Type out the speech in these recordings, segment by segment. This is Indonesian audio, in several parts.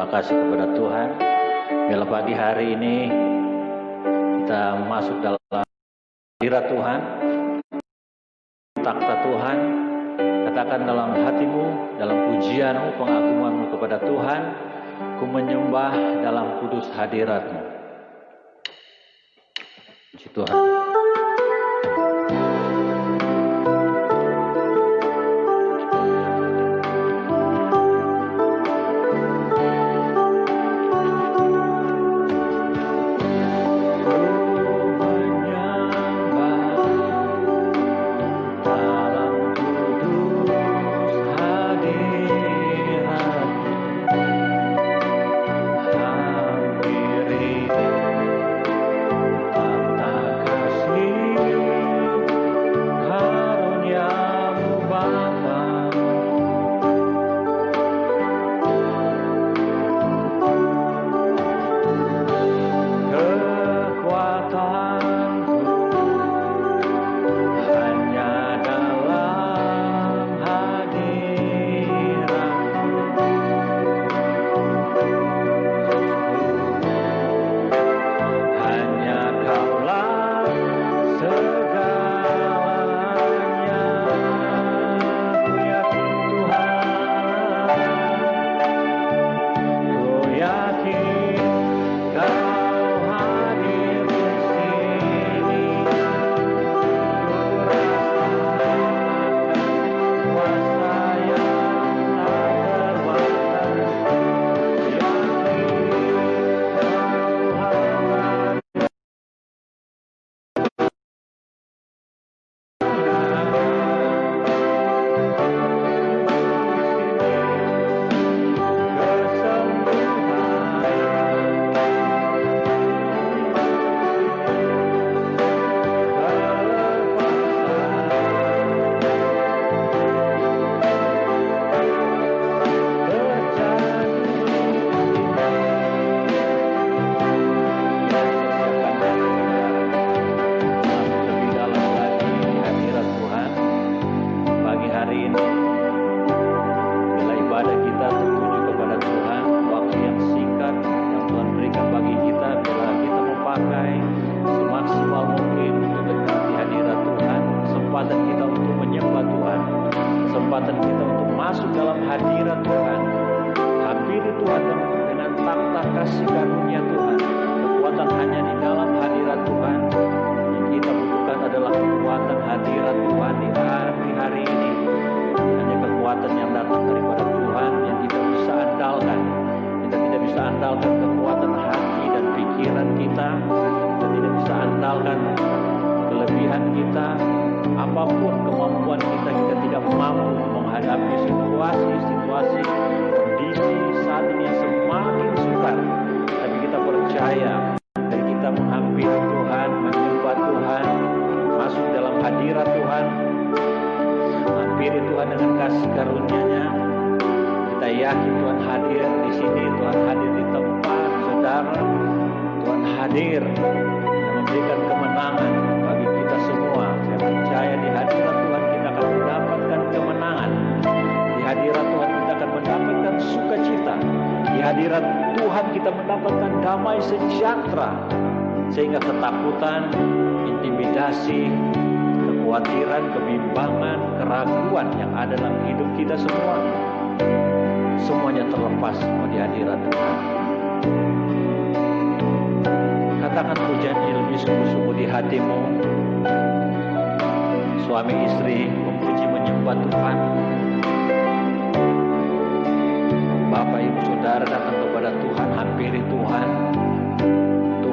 Terima kasih kepada Tuhan. Bila pagi hari ini kita masuk dalam hadirat Tuhan, takhta Tuhan, katakan dalam hatimu, dalam pujianmu, pengagunganmu kepada Tuhan, ku menyembah dalam kudus hadirat-Mu. Puji Tuhan. Sehingga ketakutan, intimidasi, kekhawatiran, kebimbangan, keraguan yang ada dalam hidup kita semua, semuanya terlepas di hadirat Tuhan. Katakan pujian ini lebih sungguh-sungguh di hatimu. Suami istri memuji menyembah Tuhan. Bapak ibu saudara datang kepada Tuhan, hampiri Tuhan.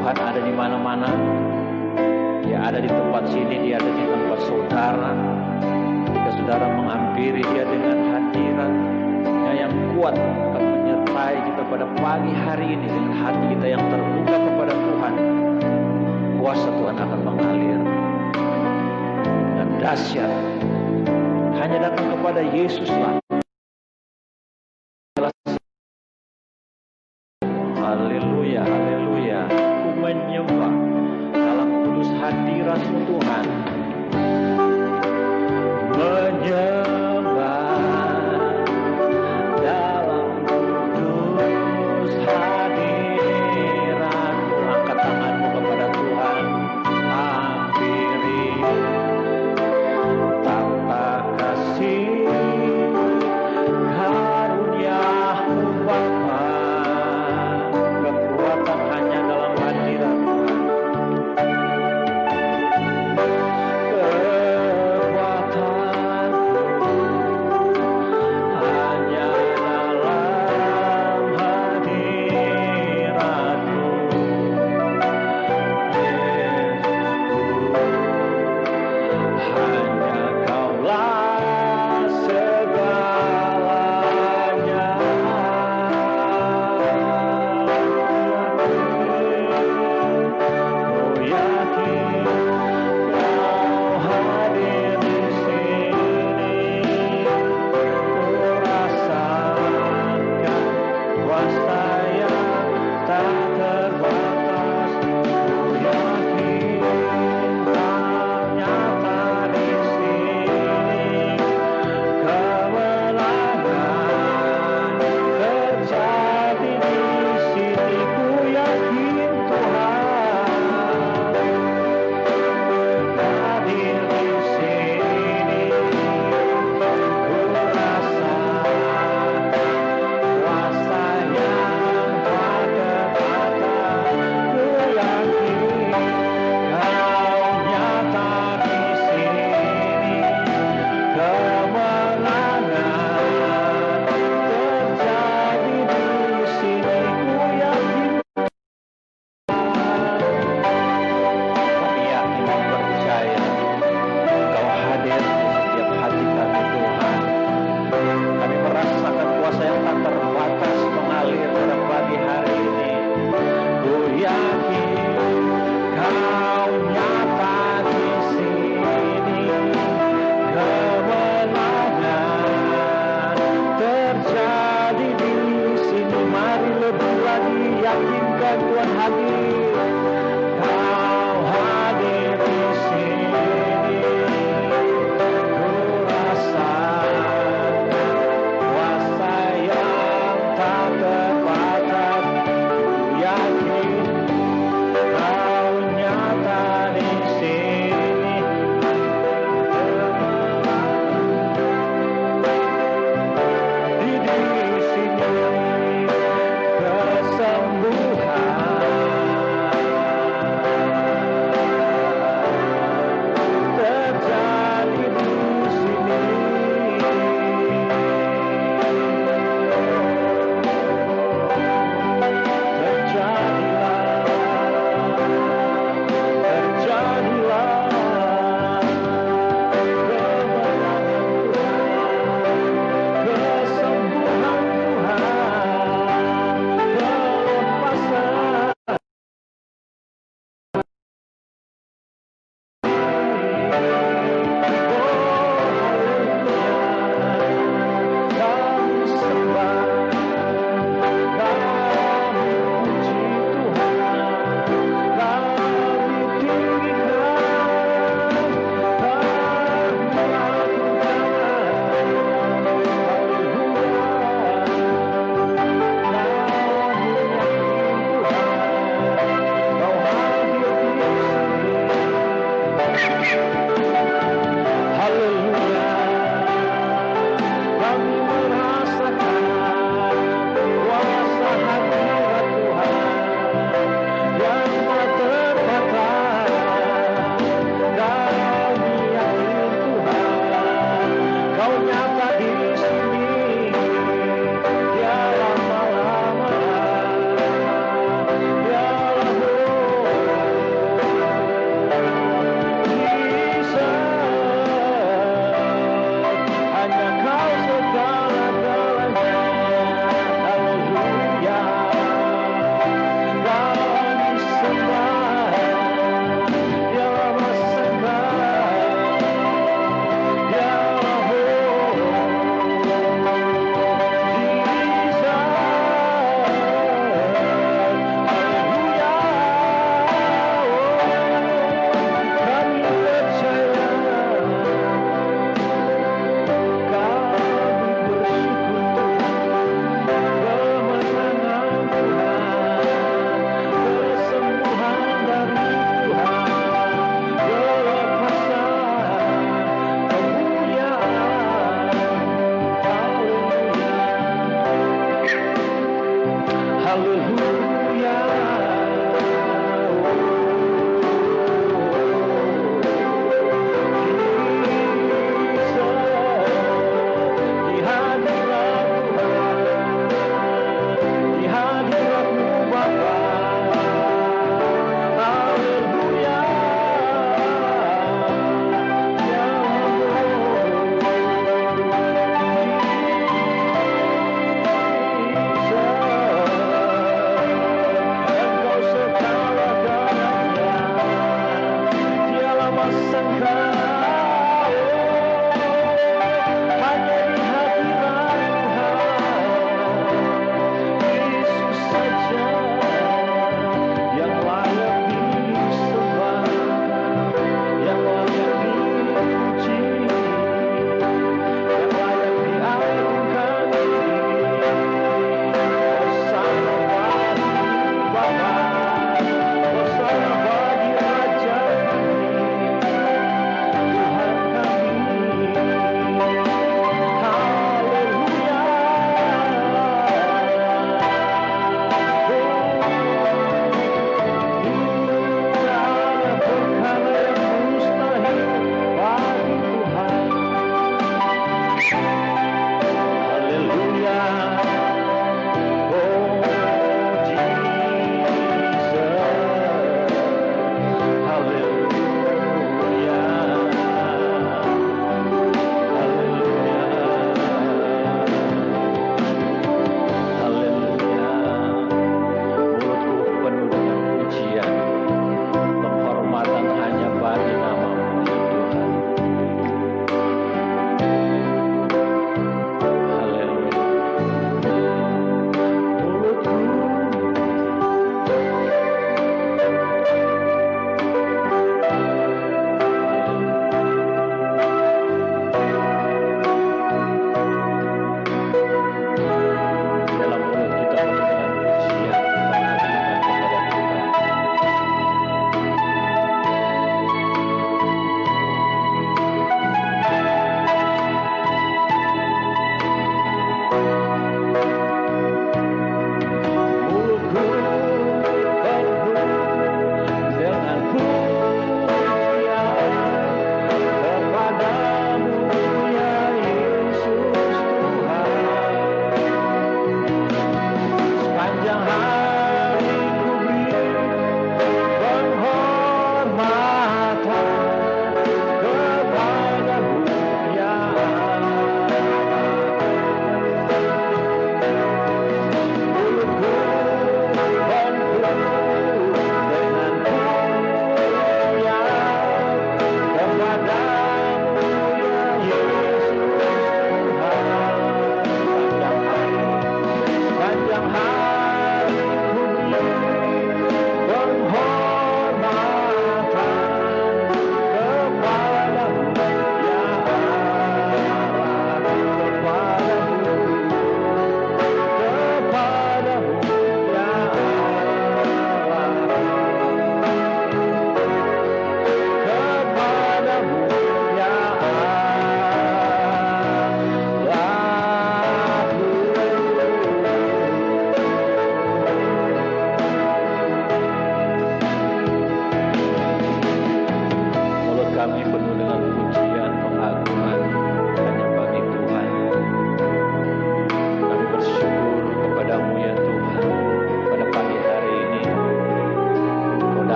Tuhan ada di mana-mana. Dia ada di tempat sini, Dia ada di tempat saudara. Jika saudara menghampiri Dia dengan hadirat-Nya yang kuat, akan menyertai kita pada pagi hari ini dengan hati kita yang terbuka kepada Tuhan. Kuasa Tuhan akan mengalir dengan dahsyat. Hanya datang kepada Yesuslah. Haleluya, haleluya. Menyembah dalam kudus hadirat-Mu Tuhan, menyembah dalam kudus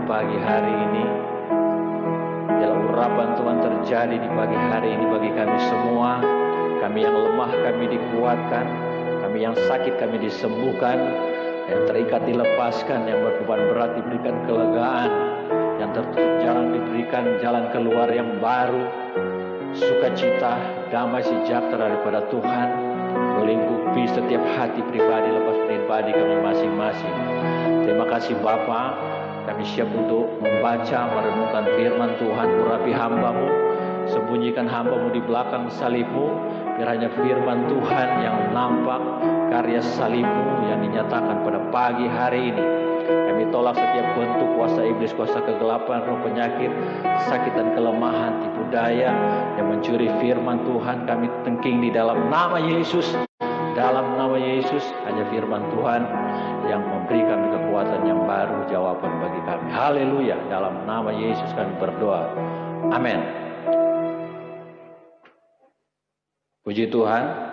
pagi hari ini. Biarlah urapan Tuhan terjadi di pagi hari ini bagi kami semua. Kami yang lemah kami dikuatkan, kami yang sakit kami disembuhkan, yang terikat dilepaskan, yang berbeban berat diberikan kelegaan, yang tertutup jalan diberikan jalan keluar yang baru. Sukacita, damai sejahtera daripada Tuhan melingkupi setiap hati pribadi lepas pribadi kami masing-masing. Terima kasih Bapa, kami siap untuk membaca, merenungkan firman Tuhan. Urapi hamba-Mu, sembunyikan hamba-Mu di belakang salib-Mu. Biar hanya firman Tuhan yang nampak, karya salib-Mu yang dinyatakan pada pagi hari ini. Kami tolak setiap bentuk kuasa iblis, kuasa kegelapan, roh penyakit, sakit dan kelemahan, tipu daya yang mencuri firman Tuhan. Kami tengking di dalam nama Yesus. Dalam nama Yesus, hanya firman Tuhan yang memberi kami kekuatan yang baru, jawaban bagi kami. Haleluya. Dalam nama Yesus kami berdoa. Amin. Puji Tuhan.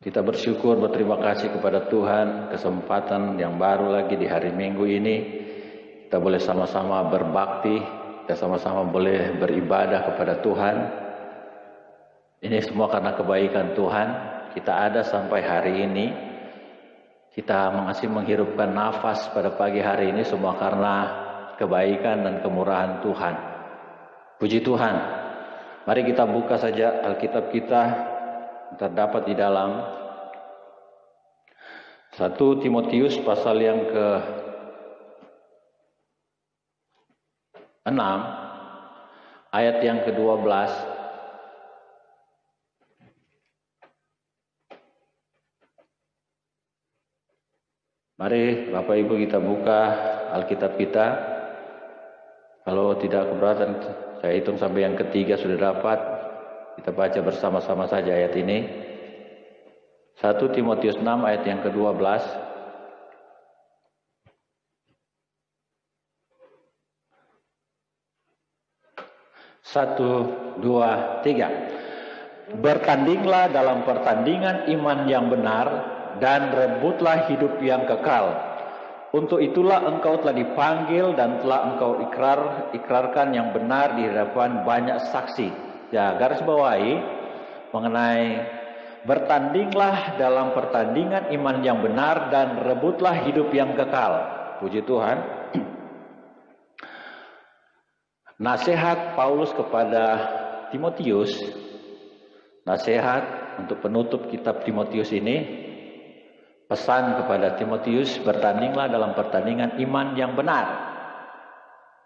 Kita bersyukur, berterima kasih kepada Tuhan, kesempatan yang baru lagi di hari Minggu ini. Kita boleh sama-sama berbakti, kita sama-sama boleh beribadah kepada Tuhan. Ini semua karena kebaikan Tuhan. Kita ada sampai hari ini. Kita masih menghirupkan nafas pada pagi hari ini semua karena kebaikan dan kemurahan Tuhan. Puji Tuhan. Mari kita buka saja Alkitab kita. Terdapat di dalam 1 Timotius pasal yang ke-6 ayat yang ke-12. Mari Bapak Ibu kita buka Alkitab kita. Kalau tidak keberatan, saya hitung sampai yang ketiga sudah dapat. Kita baca bersama-sama saja ayat ini. 1 Timotius 6 ayat yang ke-12. 1, 2, 3. Bertandinglah dalam pertandingan iman yang benar dan rebutlah hidup yang kekal. Untuk itulah engkau telah dipanggil dan telah engkau ikrarkan yang benar di hadapan banyak saksi. Ya, garis bawahi mengenai bertandinglah dalam pertandingan iman yang benar dan rebutlah hidup yang kekal. Puji Tuhan. Nasihat Paulus kepada Timotius, nasihat untuk penutup kitab Timotius ini, pesan kepada Timotius, bertandinglah dalam pertandingan iman yang benar.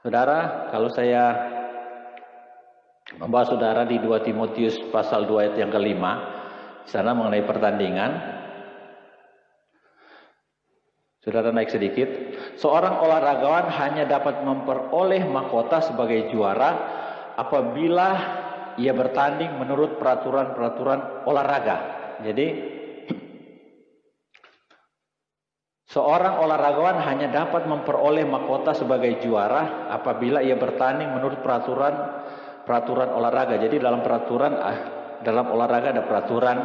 Saudara, kalau saya membawa saudara di 2 Timotius pasal 2 ayat yang ke-5, di sana mengenai pertandingan. Saudara naik sedikit. Seorang olahragawan hanya dapat memperoleh mahkota sebagai juara apabila ia bertanding menurut peraturan-peraturan olahraga. Jadi seorang olahragawan hanya dapat memperoleh mahkota sebagai juara apabila ia bertanding menurut peraturan olahraga. Jadi dalam olahraga ada peraturan,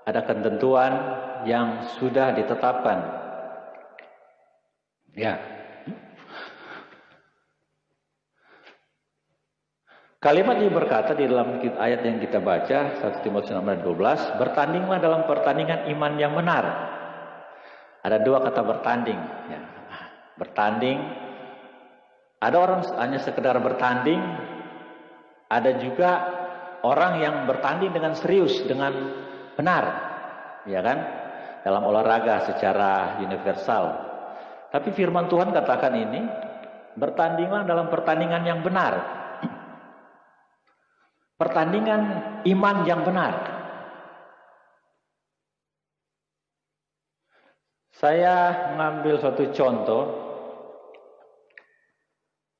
ada ketentuan yang sudah ditetapkan. Ya. Kalimat ini berkata di dalam ayat yang kita baca 1 Timotius 6 ayat 12, bertandinglah dalam pertandingan iman yang benar. Ada dua kata bertanding. Ya. Bertanding. Ada orang hanya sekedar bertanding. Ada juga orang yang bertanding dengan serius, dengan benar, ya kan? Dalam olahraga secara universal. Tapi firman Tuhan katakan ini, bertandinglah dalam pertandingan yang benar. Pertandingan iman yang benar. Saya mengambil suatu contoh.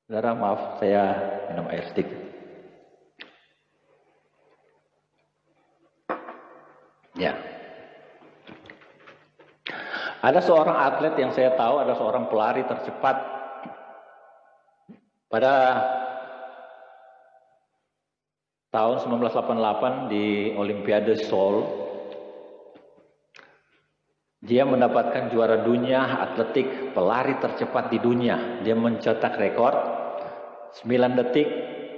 Saudara, maaf, saya minum air sedikit. Ya. Ada seorang atlet yang saya tahu, ada seorang pelari tercepat pada tahun 1988 di Olimpiade Seoul. Dia mendapatkan juara dunia atletik pelari tercepat di dunia. Dia mencetak rekor 9 detik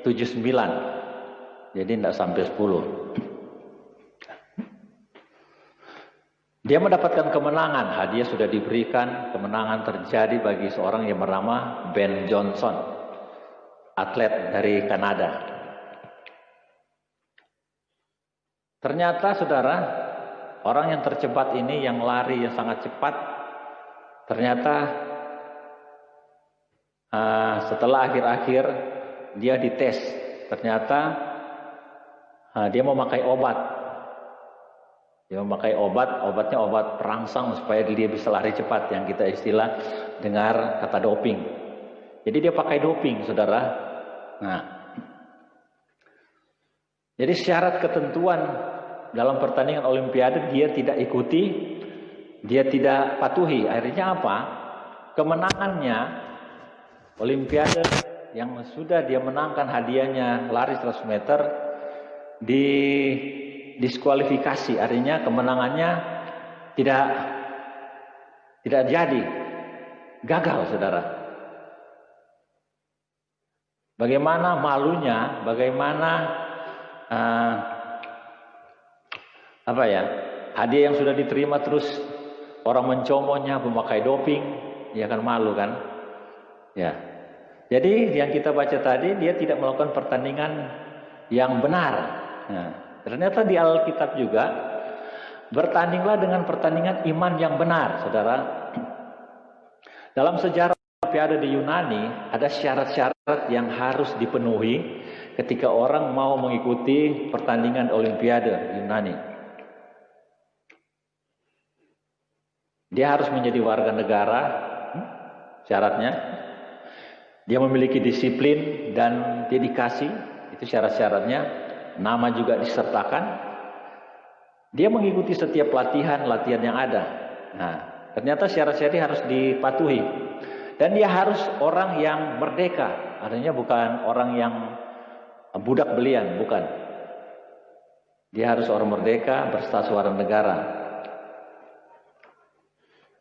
79. Jadi tidak sampai 10. Dia mendapatkan kemenangan, hadiah sudah diberikan, kemenangan terjadi bagi seorang yang bernama Ben Johnson, atlet dari Kanada. Ternyata saudara, orang yang tercepat ini, yang lari yang sangat cepat, ternyata setelah akhir-akhir dia dites, ternyata dia memakai obat. Dia memakai obatnya obat perangsang supaya dia bisa lari cepat, yang kita istilah dengar kata doping. Jadi dia pakai doping, saudara. Nah, jadi syarat ketentuan dalam pertandingan Olimpiade dia tidak ikuti, dia tidak patuhi. Akhirnya apa? Kemenangannya Olimpiade yang sudah dia menangkan hadiahnya lari 100 meter di diskualifikasi, artinya kemenangannya tidak jadi, gagal, saudara. Bagaimana malunya, bagaimana hadiah yang sudah diterima terus orang mencomotnya, memakai doping, dia akan malu kan? Ya. Jadi yang kita baca tadi, dia tidak melakukan pertandingan yang benar. Nah, ternyata di Alkitab juga, bertandinglah dengan pertandingan iman yang benar, saudara. Dalam sejarah Olimpiade di Yunani, ada syarat-syarat yang harus dipenuhi ketika orang mau mengikuti pertandingan Olimpiade Yunani. Dia harus menjadi warga negara, syaratnya. Dia memiliki disiplin dan dedikasi, itu syarat-syaratnya. Nama juga disertakan. Dia mengikuti setiap latihan yang ada. Nah, ternyata syarat-syaratnya harus dipatuhi. Dan dia harus orang yang merdeka, artinya bukan orang yang budak belian, bukan. Dia harus orang merdeka, berstatus warga negara.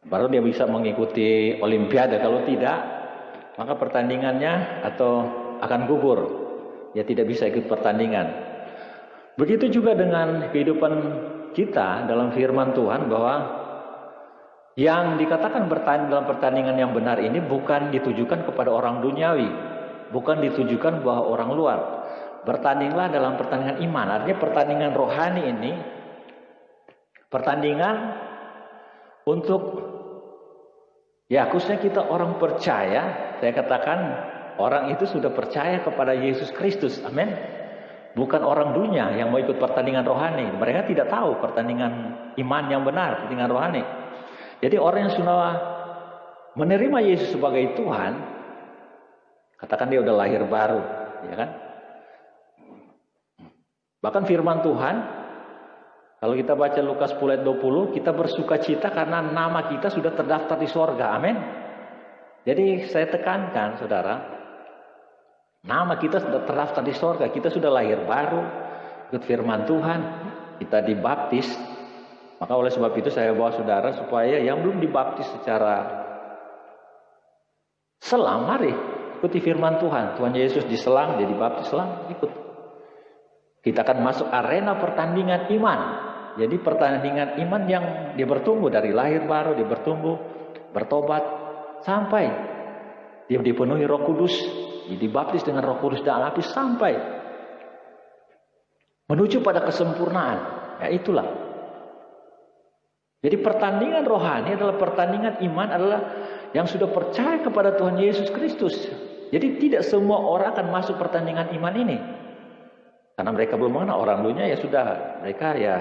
Baru dia bisa mengikuti Olimpiade. Kalau tidak, maka pertandingannya akan gugur. Dia tidak bisa ikut pertandingan. Begitu juga dengan kehidupan kita dalam firman Tuhan, bahwa yang dikatakan dalam pertandingan yang benar ini bukan ditujukan kepada orang duniawi, bukan ditujukan bahwa orang luar. Bertandinglah dalam pertandingan iman. Artinya pertandingan rohani ini pertandingan untuk, ya khususnya kita orang percaya. Saya katakan orang itu sudah percaya kepada Yesus Kristus. Amin. Bukan orang dunia yang mau ikut pertandingan rohani. Mereka tidak tahu pertandingan iman yang benar, pertandingan rohani. Jadi orang yang sudah menerima Yesus sebagai Tuhan, katakan dia udah lahir baru, ya kan? Bahkan firman Tuhan, kalau kita baca Lukas 10 ayat 20, kita bersuka cita karena nama kita sudah terdaftar di sorga. Amin. Jadi saya tekankan, saudara, nama kita sudah terdaftar di sorga. Kita sudah lahir baru, ikut firman Tuhan, kita dibaptis. Maka oleh sebab itu saya bawa saudara supaya yang belum dibaptis secara selam, mari ikuti firman Tuhan. Tuhan Yesus diselam, dia dibaptis selam, ikut. Kita akan masuk arena pertandingan iman. Jadi pertandingan iman yang dia bertumbuh dari lahir baru, dia bertumbuh, bertobat, sampai dia dipenuhi Roh Kudus, dia dibaptis dengan Roh Kudus dan api, sampai menuju pada kesempurnaan. Ya itulah. Jadi pertandingan rohani adalah pertandingan iman, adalah yang sudah percaya kepada Tuhan Yesus Kristus. Jadi tidak semua orang akan masuk pertandingan iman ini. Karena mereka belum mengenal. Orang dunia ya sudah, mereka ya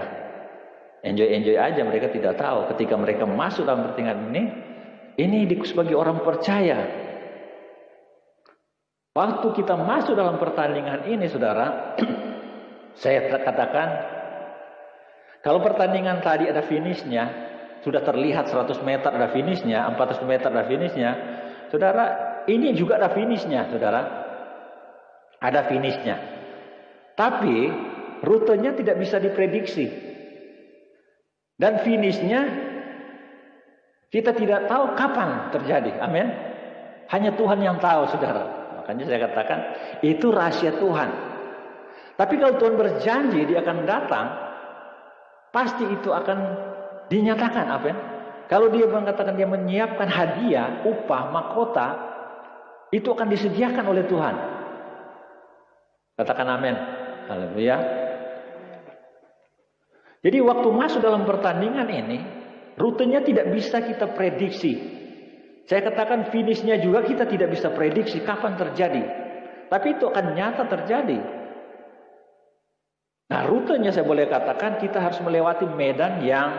enjoy aja, mereka tidak tahu. Ketika mereka masuk dalam pertandingan ini sebagai orang percaya. Waktu kita masuk dalam pertandingan ini, saudara, saya katakan, kalau pertandingan tadi ada finishnya, sudah terlihat 100 meter ada finishnya, 400 meter ada finishnya, saudara, ini juga ada finishnya, saudara. Ada finishnya. Tapi rutenya tidak bisa diprediksi. Dan finishnya kita tidak tahu kapan terjadi. Amin. Hanya Tuhan yang tahu, saudara. Makanya saya katakan itu rahasia Tuhan. Tapi kalau Tuhan berjanji dia akan datang, pasti itu akan dinyatakan. Amin. Kalau dia mengatakan dia menyiapkan hadiah, upah, mahkota, itu akan disediakan oleh Tuhan. Katakan amin. Haleluya. Jadi waktu masuk dalam pertandingan ini, rutenya tidak bisa kita prediksi. Saya katakan finishnya juga kita tidak bisa prediksi kapan terjadi. Tapi itu akan nyata terjadi. Nah, rutenya saya boleh katakan kita harus melewati medan yang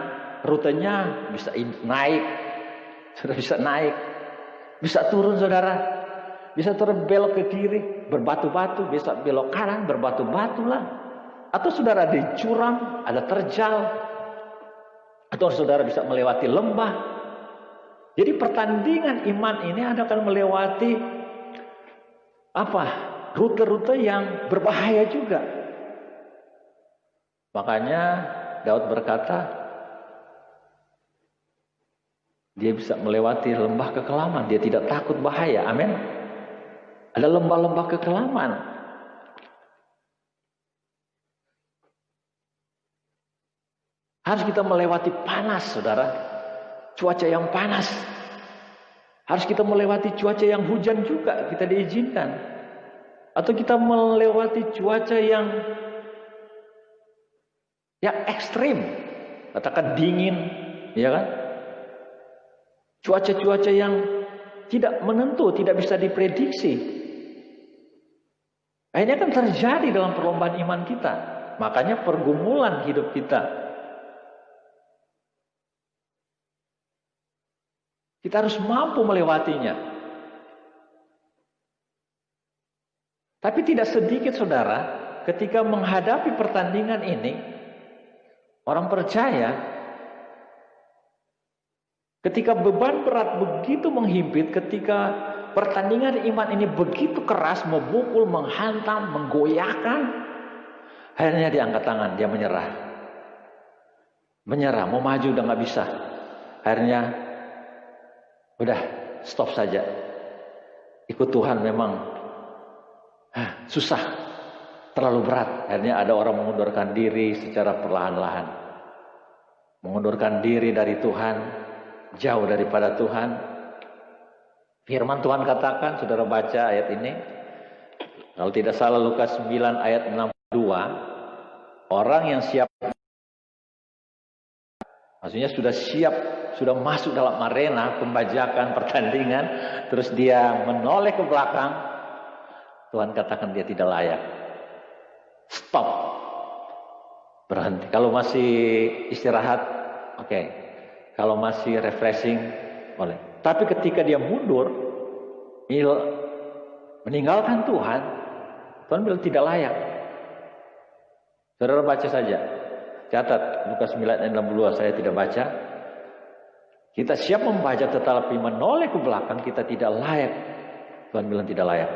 rutenya bisa naik, sudah bisa naik, bisa turun saudara, bisa terbelok ke kiri, berbatu-batu, bisa belok kanan, berbatu-batu lah. Atau saudara di curam, ada terjal, atau saudara bisa melewati lembah. Jadi pertandingan iman ini akan melewati rute-rute yang berbahaya juga. Makanya Daud berkata, dia bisa melewati lembah kekelaman, dia tidak takut bahaya. Amin. Ada lembah-lembah kekelaman. Harus kita melewati panas, saudara. Cuaca yang panas. Harus kita melewati cuaca yang hujan juga, kita diizinkan. Atau kita melewati cuaca yang ekstrim, katakan dingin, ya kan? Cuaca-cuaca yang tidak menentu, tidak bisa diprediksi. Akhirnya kan terjadi dalam perlombaan iman kita. Makanya pergumulan hidup kita. Kita harus mampu melewatinya. Tapi tidak sedikit saudara, ketika menghadapi pertandingan ini, orang percaya ketika beban berat begitu menghimpit, ketika pertandingan iman ini begitu keras, memukul, menghantam, menggoyahkan, akhirnya dia angkat tangan, dia menyerah. Menyerah, mau maju udah gak bisa. Akhirnya, udah stop saja. Ikut Tuhan memang susah, terlalu berat. Akhirnya ada orang mengundurkan diri secara perlahan-lahan. Mengundurkan diri dari Tuhan, jauh daripada Tuhan. Firman Tuhan katakan, saudara baca ayat ini. Kalau tidak salah Lukas 9 ayat 62. Orang yang siap, maksudnya sudah siap, sudah masuk dalam arena pembajakan, pertandingan, terus dia menoleh ke belakang, Tuhan katakan dia tidak layak. Stop. Berhenti. Kalau masih istirahat, oke. Kalau masih refreshing, boleh. Tapi ketika dia mundur, meninggalkan Tuhan, Tuhan bilang tidak layak. Saudara baca saja. Catat Lukas 9 ayat 62, saya tidak baca. Kita siap membaca tetapi menoleh ke belakang, kita tidak layak. Tuhan bilang tidak layak.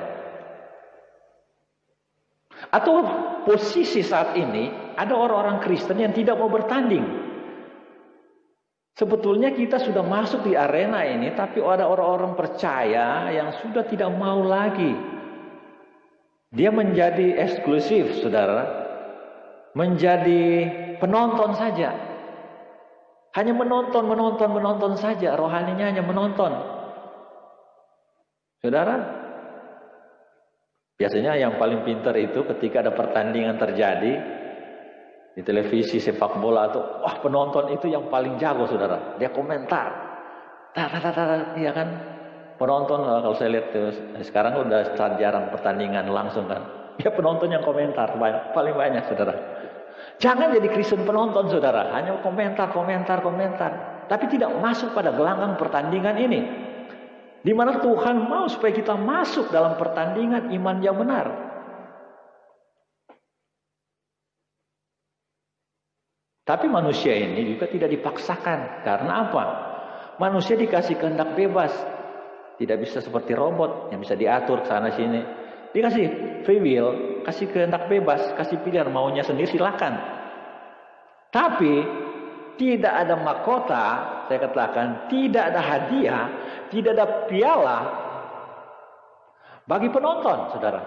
Atau posisi saat ini ada orang-orang Kristen yang tidak mau bertanding. Sebetulnya kita sudah masuk di arena ini, tapi ada orang-orang percaya yang sudah tidak mau lagi. Dia menjadi eksklusif, saudara. Menjadi penonton saja. Hanya menonton saja. Rohaninya hanya menonton. Saudara, biasanya yang paling pintar itu ketika ada pertandingan terjadi di televisi sepak bola atau penonton itu yang paling jago, saudara. Dia komentar, ya kan? Penonton kalau saya lihat sekarang udah jarang pertandingan langsung kan. Ya penonton yang komentar paling banyak, saudara. Jangan jadi Kristen penonton, saudara. Hanya komentar. Tapi tidak masuk pada gelanggang pertandingan ini. Di mana Tuhan mau supaya kita masuk dalam pertandingan iman yang benar. Tapi manusia ini juga tidak dipaksakan. Karena apa? Manusia dikasih kehendak bebas. Tidak bisa seperti robot yang bisa diatur sana sini. Dikasih free will, kasih kehendak bebas, kasih pilihan maunya sendiri silakan. Tapi tidak ada mahkota, saya katakan tidak ada hadiah, tidak ada piala bagi penonton, saudara.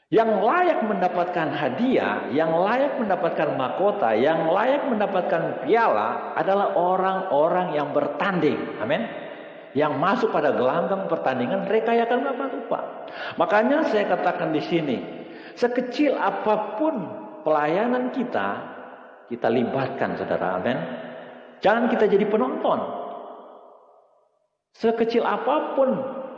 Yang layak mendapatkan hadiah, yang layak mendapatkan mahkota, yang layak mendapatkan piala adalah orang-orang yang bertanding. Amin. Yang masuk pada gelanggang pertandingan rekayakan rupa. Makanya saya katakan di sini, sekecil apapun pelayanan kita libatkan, saudara. Amin. Jangan kita jadi penonton. Sekecil apapun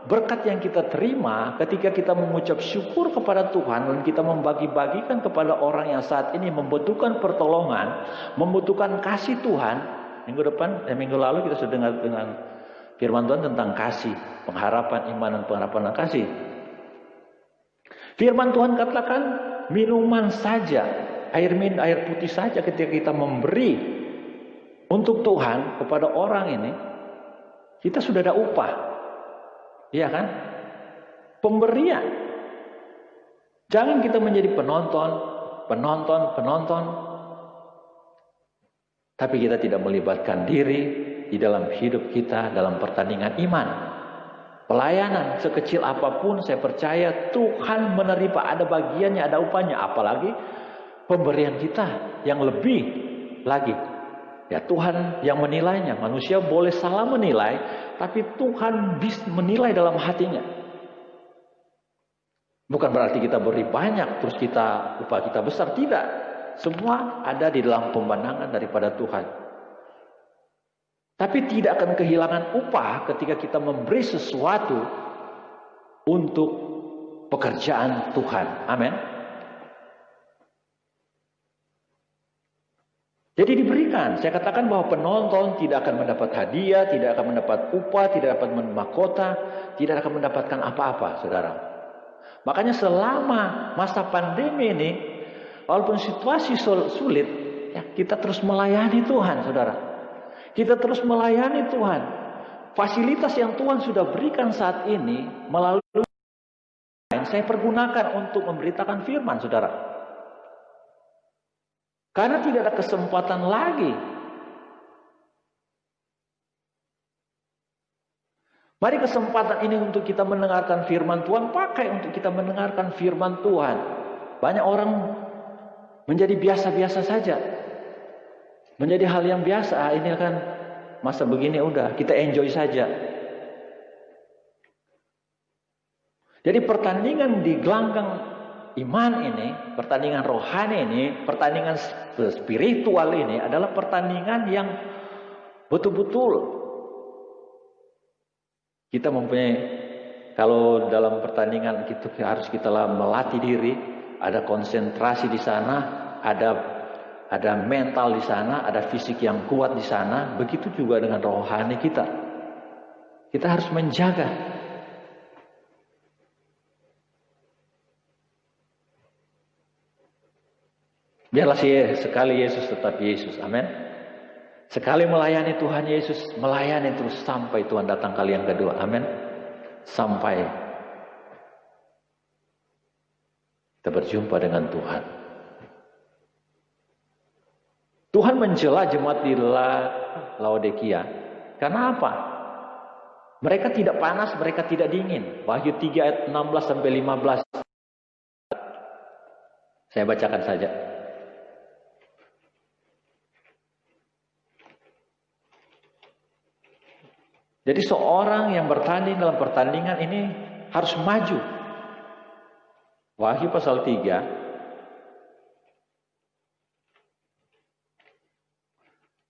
berkat yang kita terima ketika kita mengucap syukur kepada Tuhan dan kita membagi-bagikan kepada orang yang saat ini membutuhkan pertolongan, membutuhkan kasih Tuhan. Minggu lalu kita sudah dengar dengan firman Tuhan tentang kasih, pengharapan iman dan pengharapan kasih. Firman Tuhan katakan minuman saja, air putih saja ketika kita memberi untuk Tuhan kepada orang ini, kita sudah ada upah. Iya kan? Pemberian. Jangan kita menjadi penonton. Tapi kita tidak melibatkan diri di dalam hidup kita dalam pertandingan iman. Pelayanan sekecil apapun saya percaya Tuhan menerima, ada bagiannya, ada upahnya. Apalagi pemberian kita yang lebih lagi. Ya Tuhan yang menilainya. Manusia boleh salah menilai, tapi Tuhan bisa menilai dalam hatinya. Bukan berarti kita beri banyak terus upah kita besar, tidak. Semua ada di dalam pemandangan daripada Tuhan. Tapi tidak akan kehilangan upah ketika kita memberi sesuatu untuk pekerjaan Tuhan. Amin. Jadi diberikan. Saya katakan bahwa penonton tidak akan mendapat hadiah, tidak akan mendapat upah, tidak dapat menerima mahkota, tidak akan mendapatkan apa-apa, saudara. Makanya selama masa pandemi ini, walaupun situasi sulit, ya, kita terus melayani Tuhan, saudara. Kita terus melayani Tuhan. Fasilitas yang Tuhan sudah berikan saat ini melalui saya pergunakan untuk memberitakan firman, saudara. Karena tidak ada kesempatan lagi. Mari kesempatan ini untuk kita mendengarkan firman Tuhan, pakai untuk kita mendengarkan firman Tuhan. Banyak orang menjadi biasa-biasa saja. Menjadi hal yang biasa. Ini kan masa begini udah, kita enjoy saja. Jadi pertandingan di gelanggang iman ini, pertandingan rohani ini, pertandingan spiritual ini adalah pertandingan yang betul-betul kita mempunyai. Kalau dalam pertandingan itu harus kita melatih diri, ada konsentrasi di sana, ada mental di sana, ada fisik yang kuat di sana. Begitu juga dengan rohani kita. Kita harus menjaga. Biarlah sekali Yesus tetap Yesus. Amin. Sekali melayani Tuhan Yesus, melayani terus sampai Tuhan datang kali yang kedua. Amin. Sampai kita berjumpa dengan Tuhan. Tuhan mencela jemaat di Laodikia. Karena apa? Mereka tidak panas, mereka tidak dingin. Wahyu 3 ayat 16 sampai 15. Saya bacakan saja. Jadi seorang yang bertanding dalam pertandingan ini harus maju. Wahyu pasal 3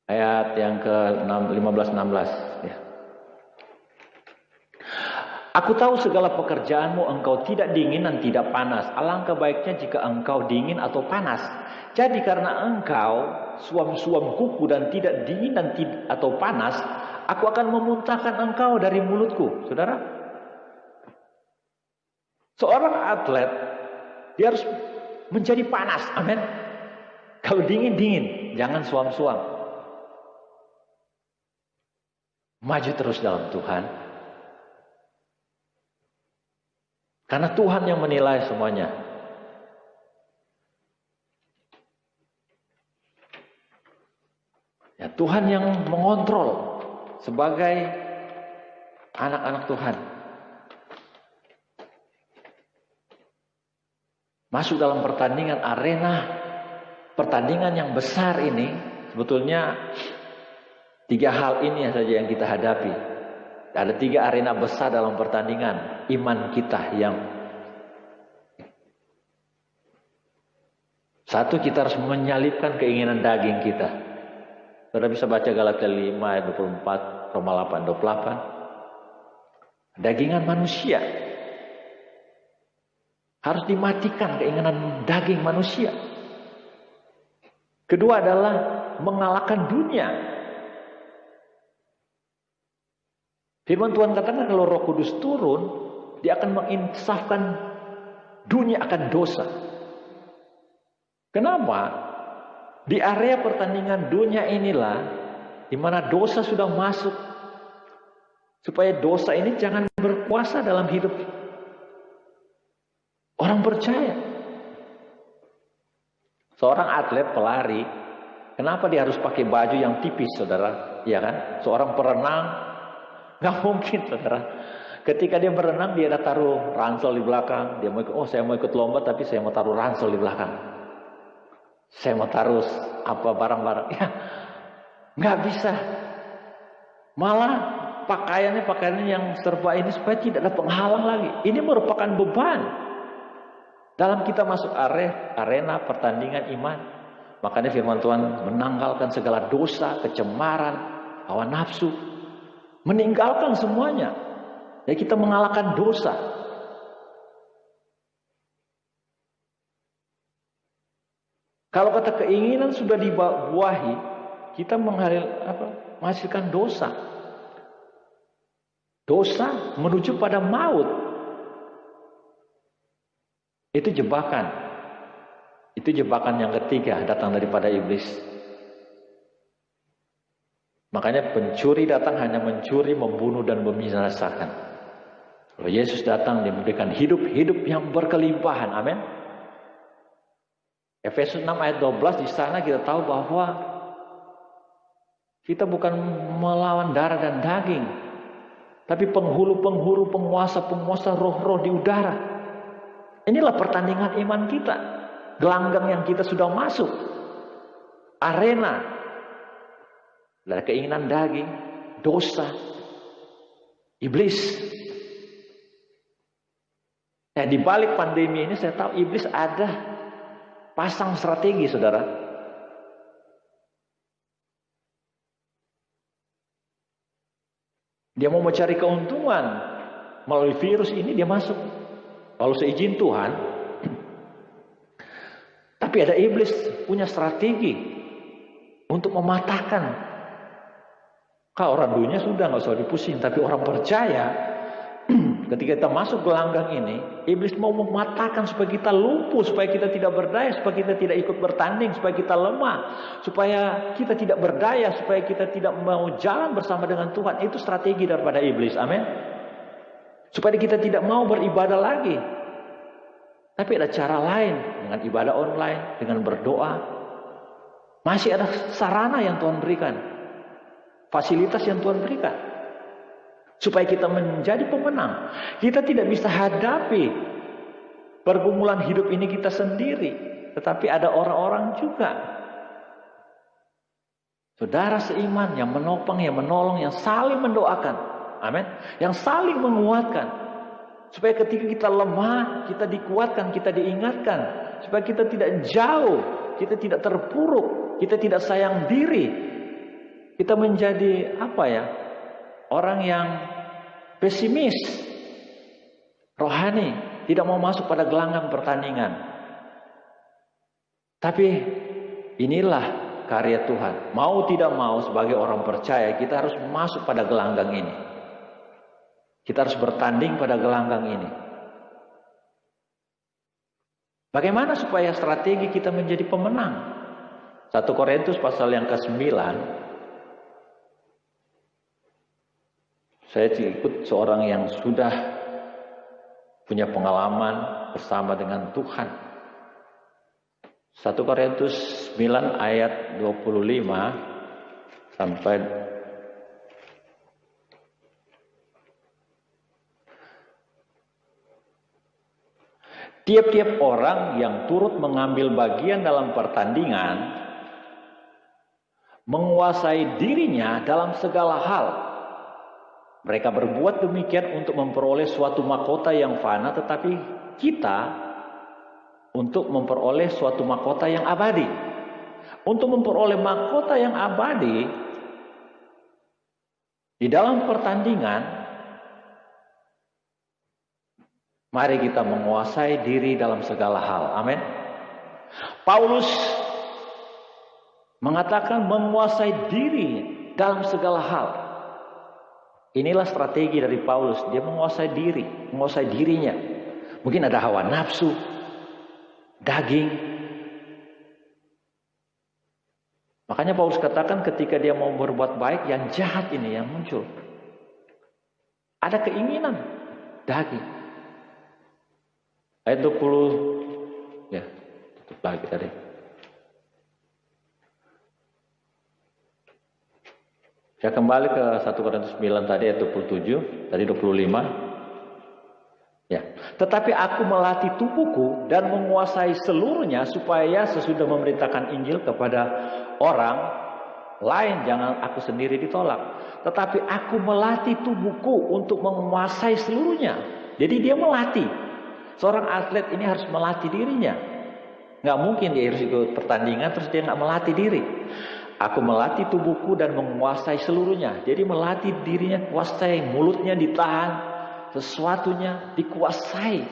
ayat yang ke-15-16 ya. Aku tahu segala pekerjaanmu, engkau tidak dingin dan tidak panas. Alangkah baiknya jika engkau dingin atau panas. Jadi karena engkau suam-suam kuku dan tidak dingin dan atau panas, aku akan memuntahkan engkau dari mulutku. Saudara, seorang atlet dia harus menjadi panas. Amin. Kalau dingin, jangan suam-suam. Maju terus dalam Tuhan. Karena Tuhan yang menilai semuanya. Ya, Tuhan yang mengontrol sebagai anak-anak Tuhan. Masuk dalam pertandingan arena, pertandingan yang besar ini, sebetulnya 3 hal ini saja yang kita hadapi. Ada 3 arena besar dalam pertandingan iman kita yang satu, kita harus menyalipkan keinginan daging kita. Saudara bisa baca Galatia 5 ayat 24, Roma 8, 28. dagingan manusia. Harus dimatikan keinginan daging manusia. Kedua adalah mengalahkan dunia. Firman Tuhan katakan kalau Roh Kudus turun, dia akan menginsafkan dunia akan dosa. Kenapa? Di area pertandingan dunia inilah di mana dosa sudah masuk, supaya dosa ini jangan berkuasa dalam hidup orang percaya. Seorang atlet pelari, kenapa dia harus pakai baju yang tipis, saudara? Iya kan? Seorang perenang, nggak mungkin, saudara. Ketika dia berenang, dia ada taruh ransel di belakang. Dia mau ikut, saya mau ikut lomba, tapi saya mau taruh ransel di belakang. Saya mau taruh apa barang-barang. Ya, nggak bisa. Malah pakaiannya yang serba ini supaya tidak ada penghalang lagi. Ini merupakan beban dalam kita masuk arena pertandingan iman. Makanya firman Tuhan menanggalkan segala dosa, kecemaran, hawa nafsu, meninggalkan semuanya. Ya, kita mengalahkan dosa. Kalau kata keinginan sudah dibuahi, kita menghasilkan dosa. Dosa menuju pada maut. Itu jebakan. Itu jebakan yang ketiga datang daripada iblis. Makanya pencuri datang hanya mencuri, membunuh dan membinasakan. Kalau Yesus datang, dia memberikan hidup yang berkelimpahan. Amin. Efesus 6 ayat 12, di sana kita tahu bahwa kita bukan melawan darah dan daging, tapi penghulu-penghulu, penguasa-penguasa roh-roh di udara. Inilah pertandingan iman kita. Gelanggang yang kita sudah masuk. Arena dari keinginan daging, dosa, iblis. Nah, di balik pandemi ini saya tahu iblis ada pasang strategi, saudara. Dia mau mencari keuntungan melalui virus ini, dia masuk. Kalau seizin Tuhan. Tapi ada iblis punya strategi untuk mematahkan. Kalau orang dunia sudah nggak usah dipusing, tapi orang percaya ketika kita masuk gelanggang ini, iblis mau mematahkan supaya kita lumpuh, supaya kita tidak berdaya, supaya kita tidak ikut bertanding, supaya kita lemah, supaya kita tidak berdaya, supaya kita tidak mau jalan bersama dengan Tuhan. Itu strategi daripada iblis. Amin. Supaya kita tidak mau beribadah lagi. Tapi ada cara lain, dengan ibadah online, dengan berdoa. Masih ada sarana yang Tuhan berikan, fasilitas yang Tuhan berikan, supaya kita menjadi pemenang. Kita tidak bisa hadapi pergumulan hidup ini kita sendiri, tetapi ada orang-orang juga, saudara seiman, yang menopang, yang menolong, yang saling mendoakan. Amin. Yang saling menguatkan. Supaya ketika kita lemah, kita dikuatkan, kita diingatkan. Supaya kita tidak jauh, kita tidak terpuruk, kita tidak sayang diri. Kita menjadi orang yang pesimis, rohani, tidak mau masuk pada gelanggang pertandingan. Tapi inilah karya Tuhan. Mau tidak mau sebagai orang percaya, kita harus masuk pada gelanggang ini. Kita harus bertanding pada gelanggang ini. Bagaimana supaya strategi kita menjadi pemenang? 1 Korintus pasal yang ke-9. Saya ikut seorang yang sudah punya pengalaman bersama dengan Tuhan. 1 Korintus 9 ayat 25 sampai tiap-tiap orang yang turut mengambil bagian dalam pertandingan menguasai dirinya dalam segala hal. Mereka berbuat demikian untuk memperoleh suatu mahkota yang fana, tetapi kita untuk memperoleh suatu mahkota yang abadi. Untuk memperoleh mahkota yang abadi di dalam pertandingan, Mari kita menguasai diri dalam segala hal. Amin. Paulus mengatakan menguasai diri dalam segala hal. Inilah strategi dari Paulus. Dia menguasai diri, menguasai dirinya. Mungkin ada hawa nafsu, daging. Makanya Paulus katakan ketika dia mau berbuat baik, yang jahat ini yang muncul. Ada keinginan daging. Ayat 20, ya, tutup lagi tadi. Saya kembali ke 1 Korintus 9 tadi ayat 27, tadi 25. Ya. Tetapi aku melatih tubuhku dan menguasai seluruhnya supaya sesudah memberitakan Injil kepada orang lain jangan aku sendiri ditolak. Tetapi aku melatih tubuhku untuk menguasai seluruhnya. Jadi dia melatih. Seorang atlet ini harus melatih dirinya. Nggak mungkin dia harus ikut pertandingan terus dia nggak melatih diri. Aku melatih tubuhku dan menguasai seluruhnya. Jadi melatih dirinya, kuasai mulutnya ditahan, sesuatunya dikuasai.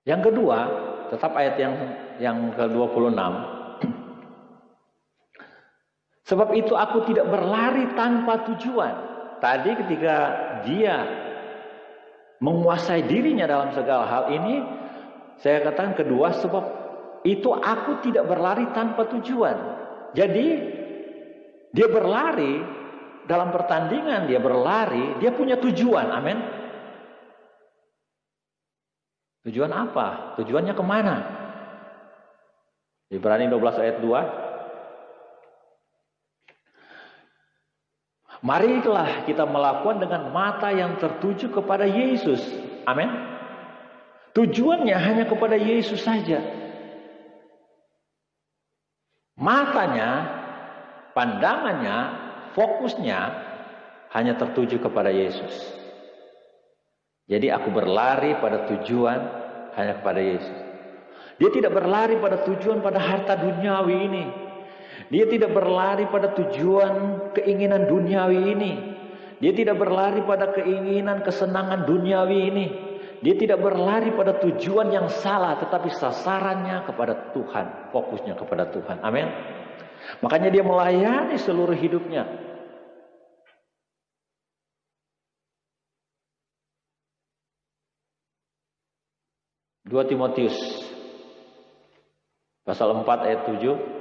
Yang kedua, tetap ayat yang ke-26. Sebab itu aku tidak berlari tanpa tujuan. Tadi ketika dia menguasai dirinya dalam segala hal ini, saya katakan kedua, sebab itu aku tidak berlari tanpa tujuan. Jadi dia berlari dalam pertandingan, dia berlari, dia punya tujuan. Amin. Tujuan apa? Tujuannya kemana? Ibrani 12 ayat 2. Marilah kita melakukan dengan mata yang tertuju kepada Yesus. Amin. Tujuannya hanya kepada Yesus saja. Matanya, pandangannya, fokusnya hanya tertuju kepada Yesus. Jadi aku berlari pada tujuan hanya kepada Yesus. Dia tidak berlari pada tujuan pada harta duniawi ini. Dia tidak berlari pada tujuan keinginan duniawi ini. Dia tidak berlari pada keinginan kesenangan duniawi ini. Dia tidak berlari pada tujuan yang salah, tetapi sasarannya kepada Tuhan, fokusnya kepada Tuhan. Amin. Makanya dia melayani seluruh hidupnya. Dua Timotius pasal 4 ayat 7.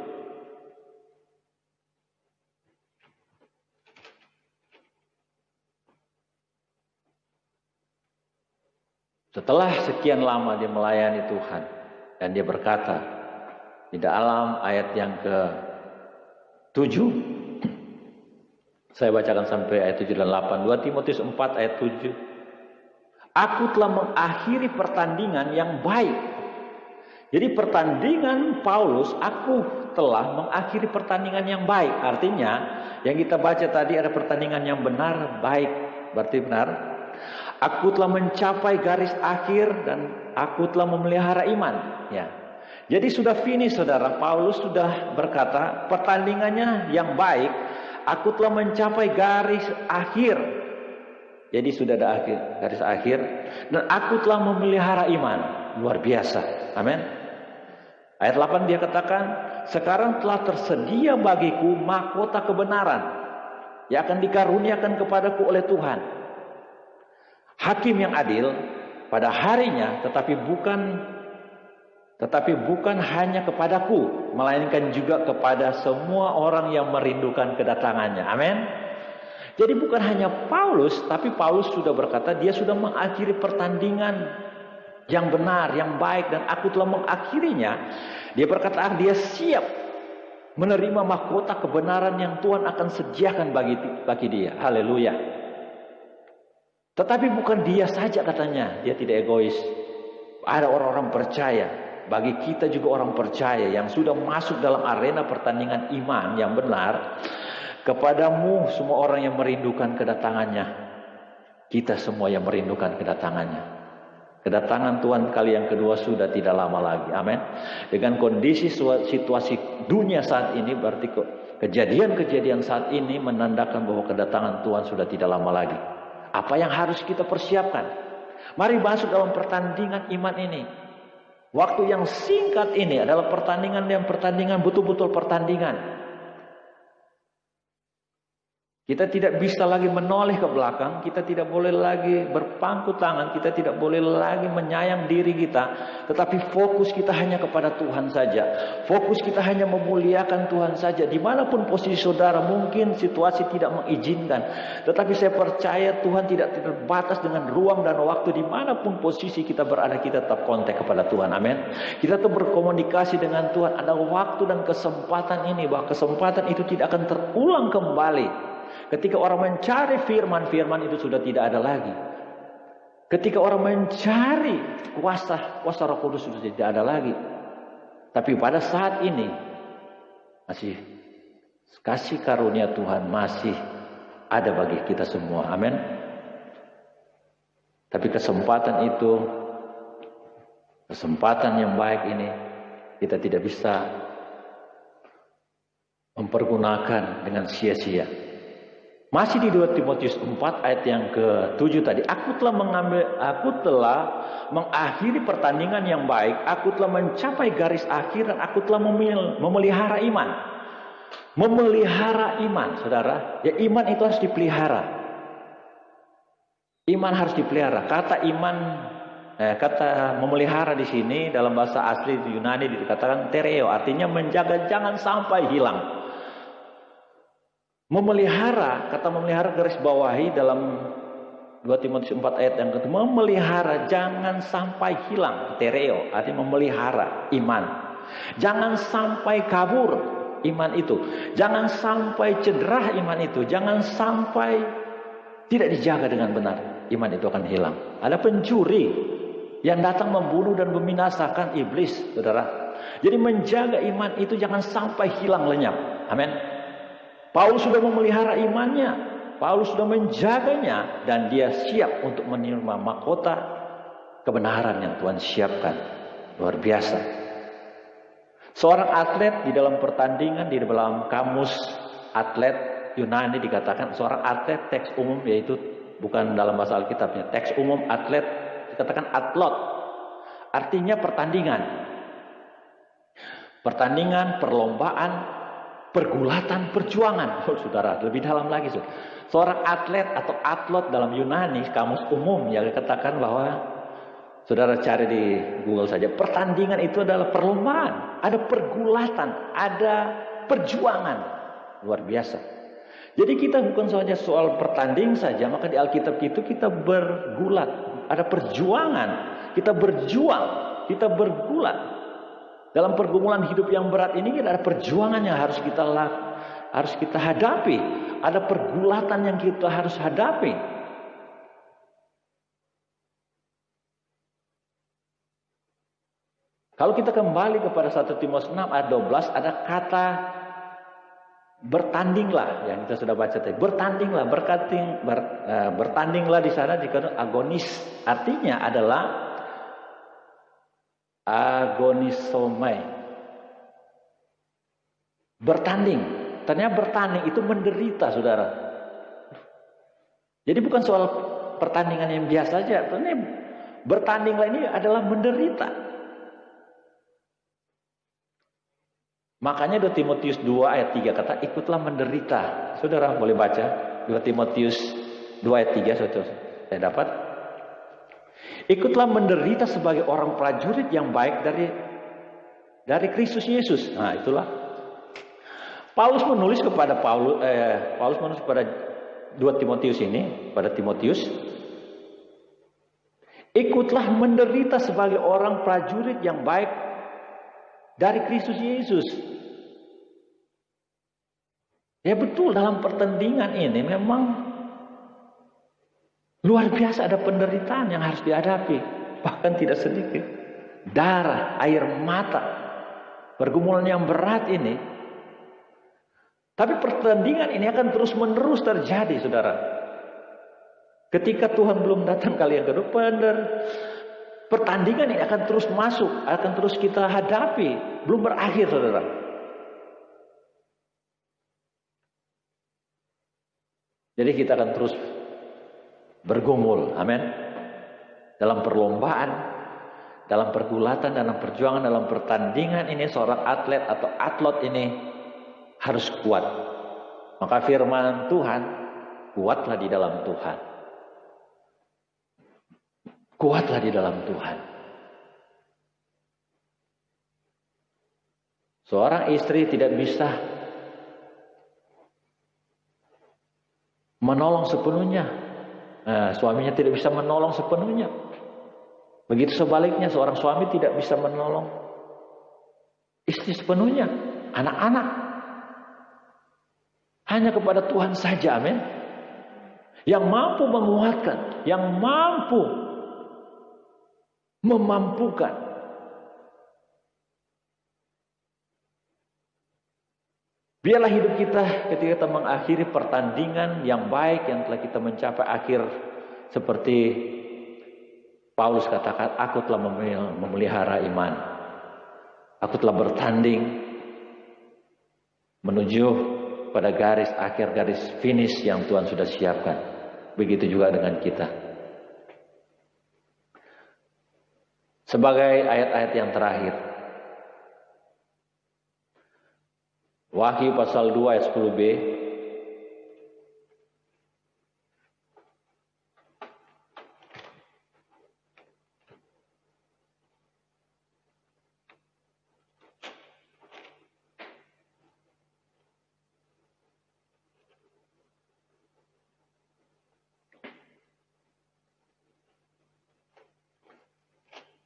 Setelah sekian lama dia melayani Tuhan dan dia berkata di dalam ayat yang ke-7, saya bacakan sampai ayat 7 dan 8, 2 Timotius 4 ayat 7. Aku telah mengakhiri pertandingan yang baik. Jadi pertandingan Paulus, aku telah mengakhiri pertandingan yang baik. Artinya yang kita baca tadi ada pertandingan yang benar, baik. Berarti benar. Aku telah mencapai garis akhir dan aku telah memelihara iman. Ya. Jadi sudah finish saudara. Paulus sudah berkata pertandingannya yang baik. Aku telah mencapai garis akhir. Jadi sudah ada garis akhir. Dan aku telah memelihara iman. Luar biasa. Amin. Ayat 8 dia katakan, sekarang telah tersedia bagiku mahkota kebenaran yang akan dikaruniakan kepadaku oleh Tuhan. Hakim yang adil pada harinya, tetapi bukan hanya kepadaku, melainkan juga kepada semua orang yang merindukan kedatangannya. Amin. Jadi bukan hanya Paulus, tapi Paulus sudah berkata dia sudah mengakhiri pertandingan yang benar, yang baik, dan aku telah mengakhirinya. Dia berkata dia siap menerima mahkota kebenaran yang Tuhan akan sediakan bagi dia. Haleluya. Tetapi bukan dia saja katanya, dia tidak egois. Ada orang-orang percaya, bagi kita juga orang percaya yang sudah masuk dalam arena pertandingan iman yang benar. Kepadamu semua orang yang merindukan kedatangannya. Kita semua yang merindukan kedatangannya. Kedatangan Tuhan kali yang kedua sudah tidak lama lagi. Amin. Dengan kondisi situasi dunia saat ini, berarti Kejadian-kejadian saat ini menandakan bahwa kedatangan Tuhan sudah tidak lama lagi. Apa yang harus kita persiapkan? Mari masuk dalam pertandingan iman ini. Waktu yang singkat ini adalah pertandingan betul-betul pertandingan. Kita tidak bisa lagi menoleh ke belakang, kita tidak boleh lagi berpangku tangan, kita tidak boleh lagi menyayang diri kita, tetapi fokus kita hanya kepada Tuhan saja. Fokus kita hanya memuliakan Tuhan saja. Dimanapun posisi saudara, mungkin situasi tidak mengizinkan, tetapi saya percaya Tuhan tidak terbatas dengan ruang dan waktu. Dimanapun posisi kita berada, kita tetap kontak kepada Tuhan. Amin. Kita tetap berkomunikasi dengan Tuhan. Ada waktu dan kesempatan ini, bahwa kesempatan itu tidak akan terulang kembali. Ketika orang mencari firman itu sudah tidak ada lagi. Ketika orang mencari kuasa Roh Kudus sudah tidak ada lagi. Tapi pada saat ini masih kasih karunia Tuhan masih ada bagi kita semua. Amin. Tapi kesempatan itu, kesempatan yang baik ini kita tidak bisa mempergunakan dengan sia-sia. Masih di 2 Timotius 4 ayat yang ke-7 tadi. Aku telah mengakhiri pertandingan yang baik. Aku telah mencapai garis akhir dan aku telah memelihara iman. Memelihara iman, saudara. Ya, iman itu harus dipelihara. Iman harus dipelihara. Kata iman, kata memelihara di sini dalam bahasa asli Yunani dikatakan tereo, artinya menjaga jangan sampai hilang. Memelihara, kata memelihara garis bawahi dalam 2 Timotius 4 ayat yang ke-7. Memelihara jangan sampai hilang. Tereo, artinya memelihara iman. Jangan sampai kabur iman itu. Jangan sampai cedera iman itu. Jangan sampai tidak dijaga dengan benar. Iman itu akan hilang. Ada pencuri yang datang membunuh dan membinasakan iblis, saudara. Jadi menjaga iman itu jangan sampai hilang lenyap. Amin. Paulus sudah memelihara imannya, Paulus sudah menjaganya, dan dia siap untuk menerima mahkota kebenaran yang Tuhan siapkan. Luar biasa. Seorang atlet di dalam pertandingan, di dalam kamus atlet Yunani dikatakan seorang atlet, teks umum, yaitu bukan dalam bahasa Alkitabnya, teks umum atlet dikatakan atlot, artinya pertandingan. Pertandingan, perlombaan, pergulatan, perjuangan. Oh, saudara, lebih dalam lagi. Seorang atlet atau atlot dalam Yunani, kamus umum yang dikatakan bahwa, saudara cari di Google saja, pertandingan itu adalah perlombaan, ada pergulatan, ada perjuangan. Luar biasa. Jadi kita bukan saja soal pertanding saja, maka di Alkitab itu kita bergulat, ada perjuangan, kita berjuang, kita bergulat. Dalam pergumulan hidup yang berat ini ada perjuangan yang harus kita hadapi. Ada pergulatan yang kita harus hadapi. Kalau kita kembali kepada 1 Timotius 6 ayat 12, ada kata bertandinglah yang kita sudah baca tadi. Bertandinglah, bertandinglah di sana dikatakan agonis. Artinya adalah agonisomai, bertanding. Ternyata bertanding itu menderita, saudara. Jadi bukan soal pertandingan yang biasa saja. Ternyata bertandinglah ini adalah menderita. Makanya 2 Timotius 2 ayat 3 kata ikutlah menderita. Saudara boleh baca 2 Timotius 2 ayat 3, saudara. Saya dapat. Ikutlah menderita sebagai orang prajurit yang baik dari Kristus Yesus. Nah, itulah. Paulus menulis kepada 2 Timotius ini, pada Timotius, ikutlah menderita sebagai orang prajurit yang baik dari Kristus Yesus. Ya betul, dalam pertandingan ini memang luar biasa, ada penderitaan yang harus dihadapi. Bahkan tidak sedikit. Darah, air mata. Pergumulan yang berat ini. Tapi pertandingan ini akan terus menerus terjadi, saudara. Ketika Tuhan belum datang kali yang kedua, pertandingan ini akan terus masuk. Akan terus kita hadapi. Belum berakhir, saudara. Jadi kita akan terus bergumul, amin. Dalam perlombaan, dalam pergulatan, dalam perjuangan, dalam pertandingan ini seorang atlet atau atlot ini harus kuat. Maka firman Tuhan, kuatlah di dalam Tuhan. Kuatlah di dalam Tuhan. Seorang istri tidak bisa menolong sepenuhnya. Suaminya tidak bisa menolong sepenuhnya. Begitu sebaliknya, seorang suami tidak bisa menolong istri sepenuhnya, anak-anak. Hanya kepada Tuhan saja, amin. Yang mampu menguatkan, yang mampu memampukan. Biarlah hidup kita ketika kita mengakhiri pertandingan yang baik yang telah kita mencapai akhir, seperti Paulus katakan, aku telah memelihara iman. Aku telah bertanding menuju pada garis akhir, garis finish yang Tuhan sudah siapkan. Begitu juga dengan kita. Sebagai ayat-ayat yang terakhir, Wahyu pasal 2 ayat 10b.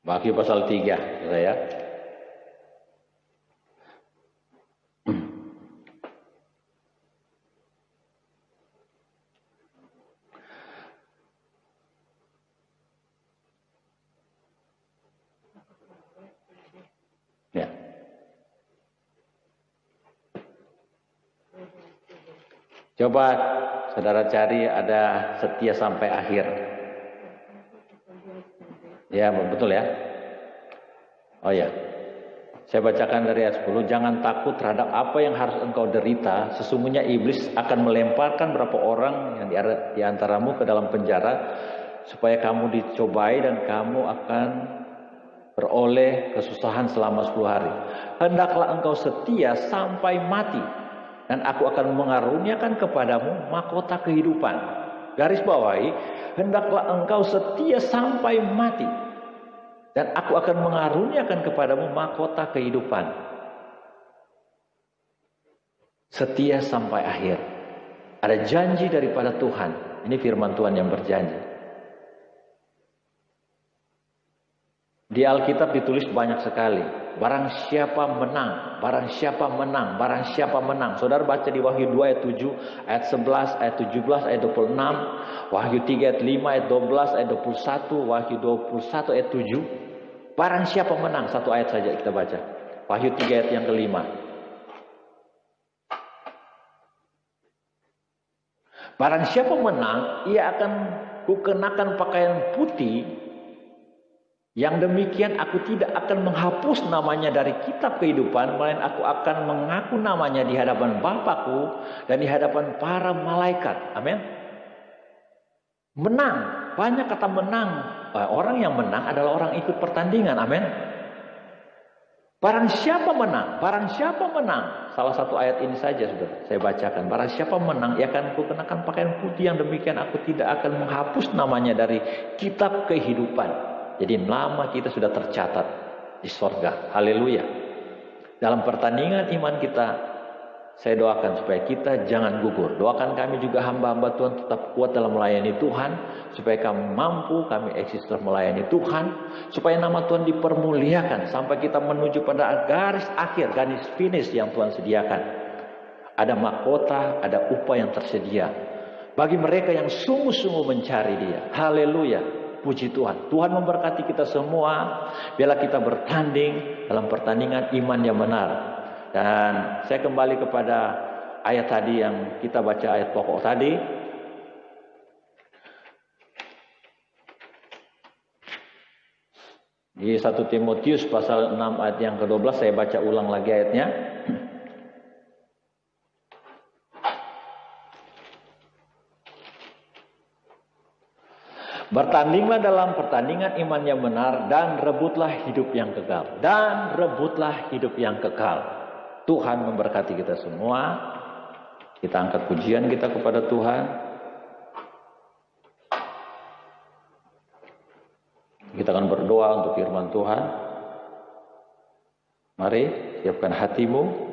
Wahyu pasal 3 saya. Ya. Coba saudara cari ada setia sampai akhir. Ya, betul ya. Oh ya. Saya bacakan dari ayat 10. Jangan takut terhadap apa yang harus engkau derita. Sesungguhnya iblis akan melemparkan beberapa orang yang di antaramu ke dalam penjara, supaya kamu dicobai dan kamu akan beroleh kesusahan selama 10 hari. Hendaklah engkau setia sampai mati, dan aku akan mengaruniakan kepadamu mahkota kehidupan. Garis bawahi, hendaklah engkau setia sampai mati, dan aku akan mengaruniakan kepadamu mahkota kehidupan. Setia sampai akhir. Ada janji daripada Tuhan. Ini firman Tuhan yang berjanji. Di Alkitab ditulis banyak sekali. Barang siapa menang, barang siapa menang, barang siapa menang. Saudara baca di Wahyu 2 ayat 7, ayat 11, ayat 17, ayat 26, Wahyu 3 ayat 5, ayat 12, ayat 21, Wahyu 21 ayat 7. Barang siapa menang, satu ayat saja kita baca. Wahyu 3 ayat yang kelima. Barang siapa menang, ia akan kukenakan pakaian putih. Yang demikian aku tidak akan menghapus namanya dari kitab kehidupan, melainkan aku akan mengaku namanya di hadapan Bapakku dan di hadapan para malaikat. Amin. Menang, banyak kata menang. Orang yang menang adalah orang ikut pertandingan. Amin. Barang siapa menang, barang siapa menang. Salah satu ayat ini saja sudah saya bacakan. Barang siapa menang, ia akan kukenakan pakaian putih, yang demikian aku tidak akan menghapus namanya dari kitab kehidupan. Jadi nama kita sudah tercatat di sorga. Haleluya. Dalam pertandingan iman kita, saya doakan supaya kita jangan gugur. Doakan kami juga hamba-hamba Tuhan tetap kuat dalam melayani Tuhan. Supaya kami mampu, kami eksis dalam melayani Tuhan. Supaya nama Tuhan dipermuliakan. Sampai kita menuju pada garis akhir, garis finish yang Tuhan sediakan. Ada mahkota, ada upah yang tersedia. Bagi mereka yang sungguh-sungguh mencari Dia. Haleluya. Puji Tuhan. Tuhan memberkati kita semua. Biarlah kita bertanding dalam pertandingan iman yang benar. Dan saya kembali kepada ayat tadi yang kita baca, ayat pokok tadi. Di 1 Timotius pasal 6 ayat yang ke-12, saya baca ulang lagi ayatnya. Bertandinglah dalam pertandingan iman yang benar dan rebutlah hidup yang kekal. Dan rebutlah hidup yang kekal. Tuhan memberkati kita semua. Kita angkat pujian kita kepada Tuhan. Kita akan berdoa untuk firman Tuhan. Mari siapkan hatimu.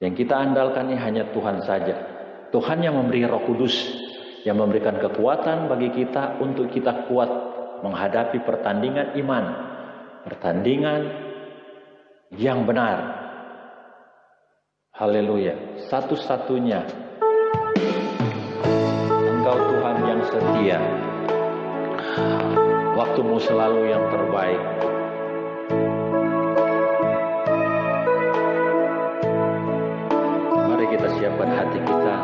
Yang kita andalkan ini hanya Tuhan saja. Tuhan yang memberi Roh Kudus, yang memberikan kekuatan bagi kita untuk kita kuat menghadapi pertandingan iman, pertandingan yang benar. Haleluya. Satu-satunya Engkau Tuhan yang setia. Waktumu selalu yang terbaik. Kita siapkan hati kita.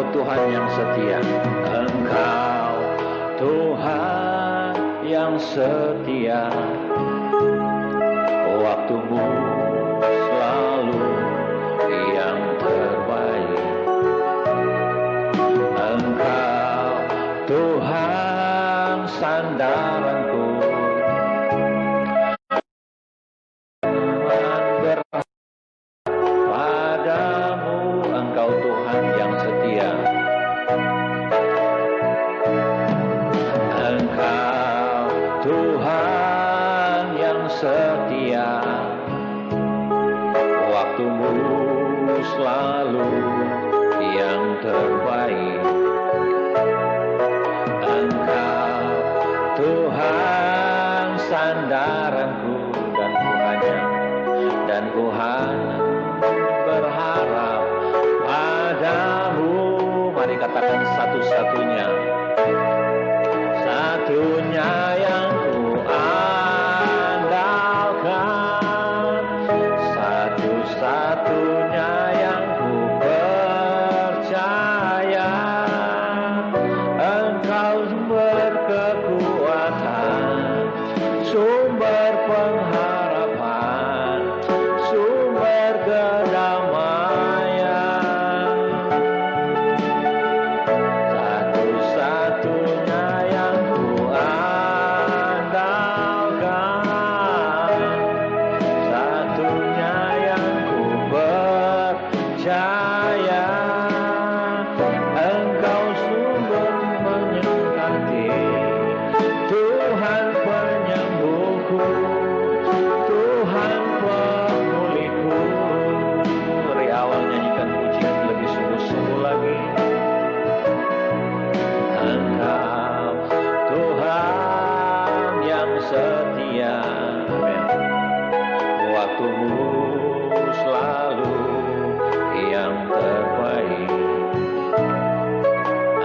Tuhan yang setia. Engkau Tuhan yang setia. Waktumu selalu yang terbaik. Engkau Tuhan sandaranku. Setia, waktumu selalu yang terbaik. Engkau Tuhan sandaranku dan ku hanya berharap padamu. Mari katakan satu-satunya yang ku satu-satunya yang ku percaya. Engkau sumber kekuatan, sumber pengharapan, sumber kedamaian. Satu-satunya yang ku andalkan, satunya percaya. Engkau sumber menyembuhkan, Tuhan penyembuhku, Tuhan pemulihku. Dari awal nyanyikan pujian lebih sungguh-sungguh lagi. Engkau Tuhan yang setia. Amin. Waktumu selalu yang terbaik.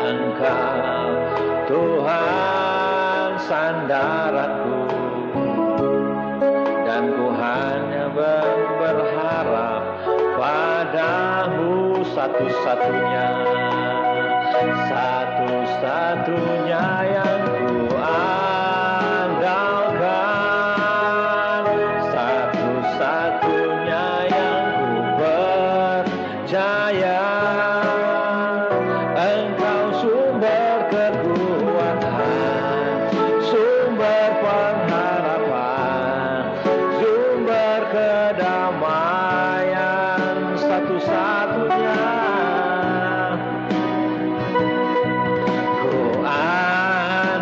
Engkau Tuhan sandaranku, dan ku hanya berharap padamu. Satu-satunya yang ku andalkan, satu-satunya yang ku percaya. Engkau sumber kekuatan, sumber pengharapan, sumber kedamaian. Satu-satunya ku andalkan.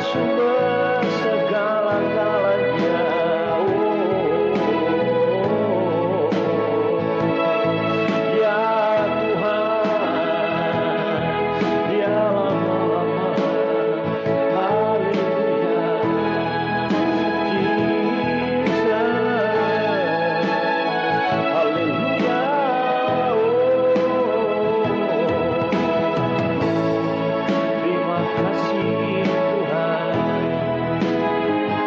sumber segala-galanya. Ya Tuhan, dialah lama. Haleluya, Jesus. Haleluya. Terima kasih Tuhan.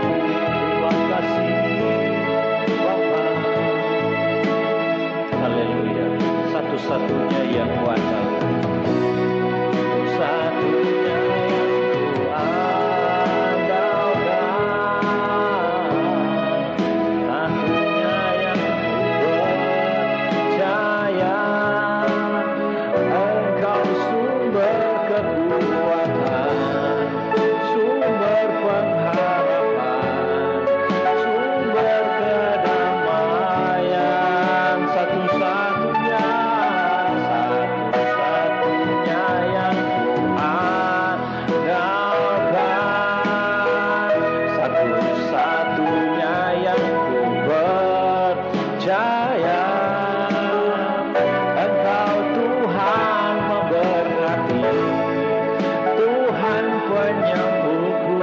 Terima kasih Bapa. Haleluya. Satu-satunya yang kuasa. Satu-satunya yang kuandalkan. Satunya yang kupercaya. Engkau sumber kekuatan, sumber pengharapan, sumber kedamaian. Satu-satunya yang kuandalkan, satu-satunya yang kupercaya. Engkau Tuhan memberkati, Tuhan penyembuhku,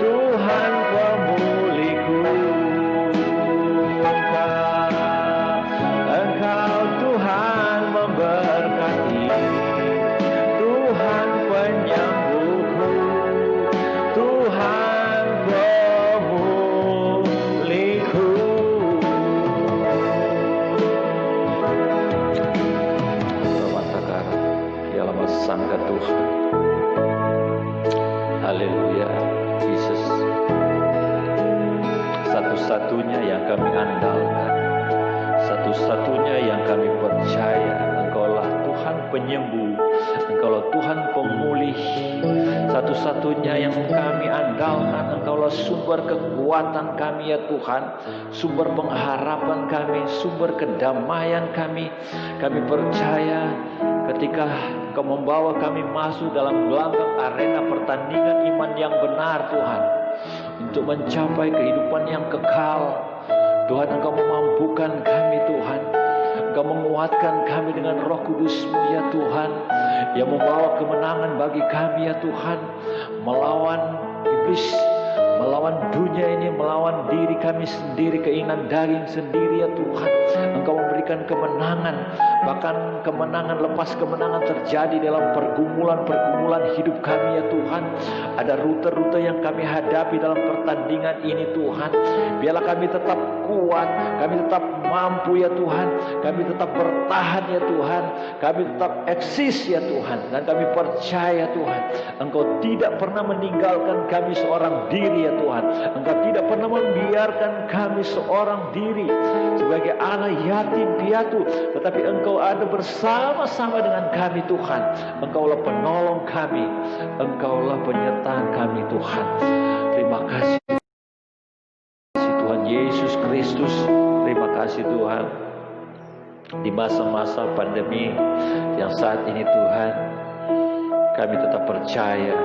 Tuhan pemulihku. Engkau Tuhan memberkati, Tuhan penyembuhku, Tuhan pemulihku. Dialah sangka Tuhan. Haleluya, Jesus. Satu-satunya yang kami andalkan, satu-satunya yang kami percaya, Engkaulah Tuhan penyembuh, Engkaulah Tuhan pemulih. Satu-satunya yang kami andalkan, Engkaulah sumber kekuatan kami ya Tuhan, sumber pengharapan kami, sumber kedamaian kami. Kami percaya ketika Engkau membawa kami masuk dalam gelanggang arena pertandingan iman yang benar Tuhan, untuk mencapai kehidupan yang kekal. Tuhan, Engkau memampukan kami Tuhan, Engkau menguatkan kami dengan Roh Kudus-Mu ya Tuhan, yang membawa kemenangan bagi kami ya Tuhan, melawan iblis, melawan dunia ini, melawan diri kami sendiri, keinginan daging sendiri ya Tuhan. Engkau memberikan kemenangan, bahkan kemenangan lepas kemenangan terjadi dalam pergumulan-pergumulan hidup kami ya Tuhan. Ada rute-rute yang kami hadapi dalam pertandingan ini Tuhan. Biarlah kami tetap kuat, kami tetap mampu ya Tuhan, kami tetap bertahan ya Tuhan, kami tetap eksis ya Tuhan. Dan kami percaya Tuhan, Engkau tidak pernah meninggalkan kami seorang diri ya Tuhan. Engkau tidak pernah membiarkan kami seorang diri sebagai anak yatim piatu, tetapi Engkau ada bersama-sama dengan kami Tuhan. Engkaulah penolong kami, Engkaulah penyertaan kami Tuhan. Terima kasih Tuhan Yesus Kristus. Terima kasih Tuhan, di masa-masa pandemi yang saat ini Tuhan, kami tetap percaya,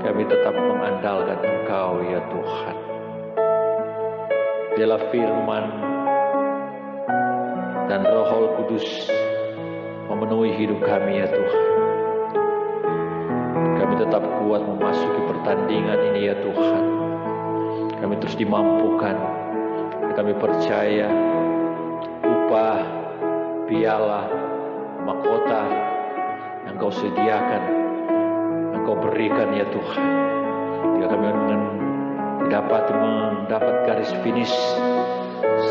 kami tetap mengandalkan Engkau ya Tuhan. Biarlah firman dan Roh Kudus memenuhi hidup kami ya Tuhan. Kami tetap kuat memasuki pertandingan ini ya Tuhan. Kami terus dimampukan. Kami percaya upah, piala, mahkota yang Kau sediakan, yang Kau berikan ya Tuhan. Jika kami mendapat garis finish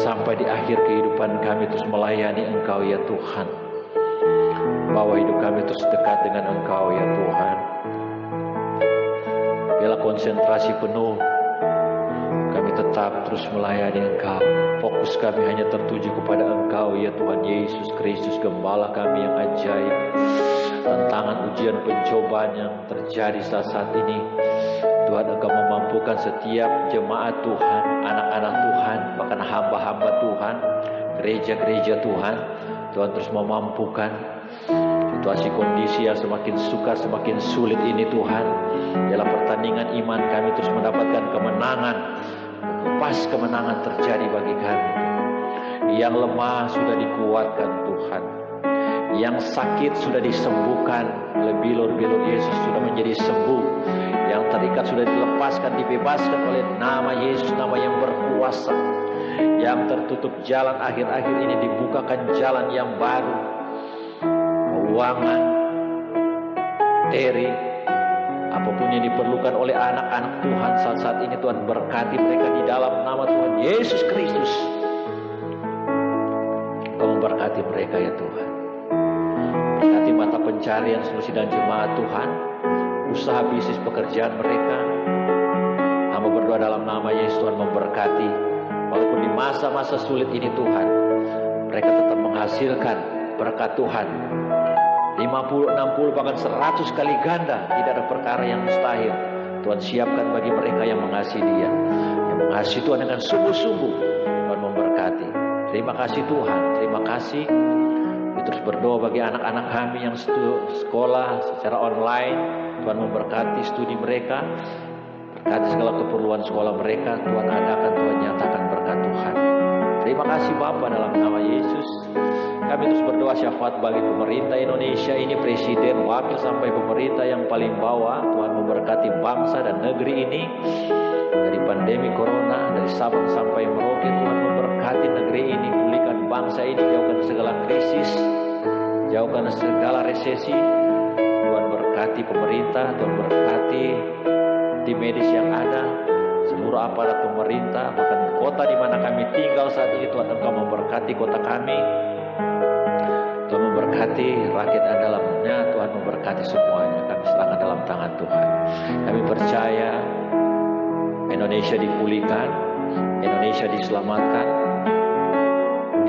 sampai di akhir kehidupan kami, terus melayani Engkau ya Tuhan. Bawa hidup kami terus dekat dengan Engkau ya Tuhan. Biarlah konsentrasi penuh, kami tetap terus melayani Engkau. Fokus kami hanya tertuju kepada Engkau ya Tuhan Yesus Kristus, Gembala kami yang ajaib. Tantangan, ujian, pencobaan yang terjadi saat ini, Tuhan, Engkau memampukan setiap jemaat Tuhan, anak-anak Tuhan, bahkan hamba-hamba Tuhan, gereja-gereja Tuhan. Tuhan terus memampukan. situasi kondisi yang semakin sukar, semakin sulit ini Tuhan, dalam pertandingan iman kami terus mendapatkan kemenangan. Lepas kemenangan terjadi bagi kami. Yang lemah sudah dikuatkan Tuhan, yang sakit sudah disembuhkan oleh bilur-bilur Yesus, sudah menjadi sembuh. Yang terikat sudah dilepaskan, dibebaskan oleh nama Yesus, nama yang berkuasa. Yang tertutup jalan akhir-akhir ini dibukakan jalan yang baru. Keuangan, materi, apapun yang diperlukan oleh anak-anak Tuhan saat-saat ini, Tuhan berkati mereka di dalam nama Tuhan Yesus Kristus. Kau memberkati mereka ya Tuhan. Berkati mata pencarian seluruh sidang jemaat Tuhan, usaha bisnis pekerjaan mereka. Hamba berdoa dalam nama Yesus, Tuhan memberkati. Walaupun di masa-masa sulit ini Tuhan, mereka tetap menghasilkan berkat Tuhan. 50, 60, bahkan 100 kali ganda. Tidak ada perkara yang mustahil. Tuhan siapkan bagi mereka yang mengasihi Dia, yang mengasihi Tuhan dengan sungguh-sungguh. Tuhan memberkati. Terima kasih Tuhan, terima kasih. Terus berdoa bagi anak-anak kami yang sekolah secara online. Tuhan memberkati studi mereka, berkati segala keperluan sekolah mereka. Tuhan adakan, Tuhan nyatakan berkat Tuhan. Terima kasih Bapa dalam nama Yesus. Kami terus berdoa syafaat bagi pemerintah Indonesia ini, presiden, wakil sampai pemerintah yang paling bawah. Tuhan memberkati bangsa dan negeri ini dari pandemi corona, dari Sabang sampai Merauke. Tuhan memberkati negeri ini, pulihkan bangsa ini, jauhkan segala krisis, jauhkan segala resesi. Tuhan berkati pemerintah, Tuhan berkati tim medis yang ada, seluruh aparat pemerintah, bahkan kota di mana kami tinggal saat ini. Tuhan Engkau memberkati kota kami, Tuhan memberkati rakyat di dalamnya, Tuhan memberkati semuanya. Kami serahkan dalam tangan Tuhan. Kami percaya Indonesia dipulihkan, Indonesia diselamatkan,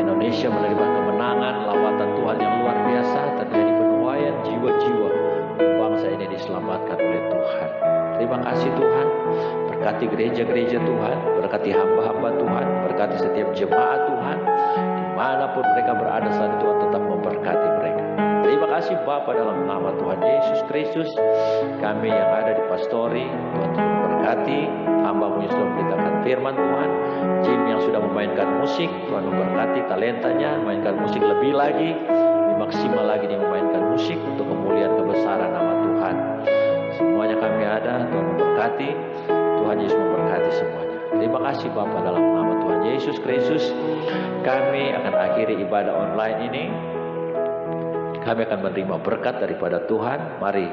Indonesia menerima kemenangan, lawatan Tuhan yang luar biasa, terjadi penuaian jiwa-jiwa, bangsa ini diselamatkan oleh Tuhan. Terima kasih Tuhan. Berkati gereja-gereja Tuhan, berkati hamba-hamba Tuhan, berkati setiap jemaat Tuhan, dimanapun mereka berada saat itu, Tuhan tetap memberkati mereka. Terima kasih Bapa dalam nama Tuhan Yesus Kristus. Kami yang ada di pastori, Tuhan memberkati hamba-Mu yang sudah memberitakan firman Tuhan. Jim yang sudah memainkan musik, Tuhan memberkati talentanya, memainkan musik lebih lagi, lebih maksimal lagi dia memainkan musik untuk kemuliaan kebesaran nama Tuhan. Semuanya kami ada, Tuhan memberkati. Tuhan Yesus memberkati semuanya. Terima kasih Bapa dalam nama Tuhan Yesus Kristus. Kami akan akhiri ibadah online ini. Kami akan menerima berkat daripada Tuhan. Mari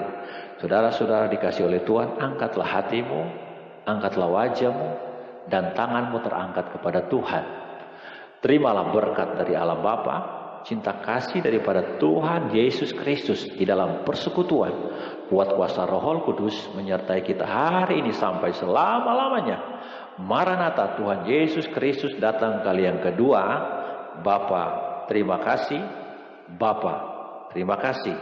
saudara-saudara dikasih oleh Tuhan, angkatlah hatimu, angkatlah wajahmu, dan tanganmu terangkat kepada Tuhan. Terimalah berkat dari Allah Bapa, cinta kasih daripada Tuhan Yesus Kristus di dalam persekutuan, kuat kuasa Roh Kudus menyertai kita hari ini sampai selama-lamanya. Maranatha, Tuhan Yesus Kristus datang kali yang kedua. Bapa, terima kasih. Bapa, terima kasih.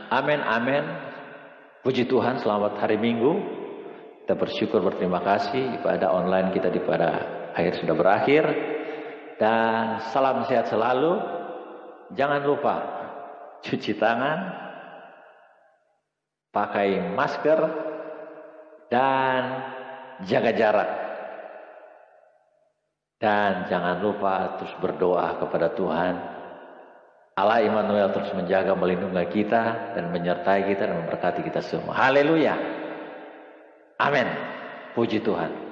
Amin, amin. Puji Tuhan, selamat hari Minggu. Kita bersyukur, berterima kasih. Ibadah online kita di pada akhir sudah berakhir. Dan salam sehat selalu. Jangan lupa cuci tangan, pakai masker, dan jaga jarak. Dan jangan lupa terus berdoa kepada Tuhan. Allah Immanuel terus menjaga, melindungi kita dan menyertai kita dan memberkati kita semua. Haleluya. Amin. Puji Tuhan.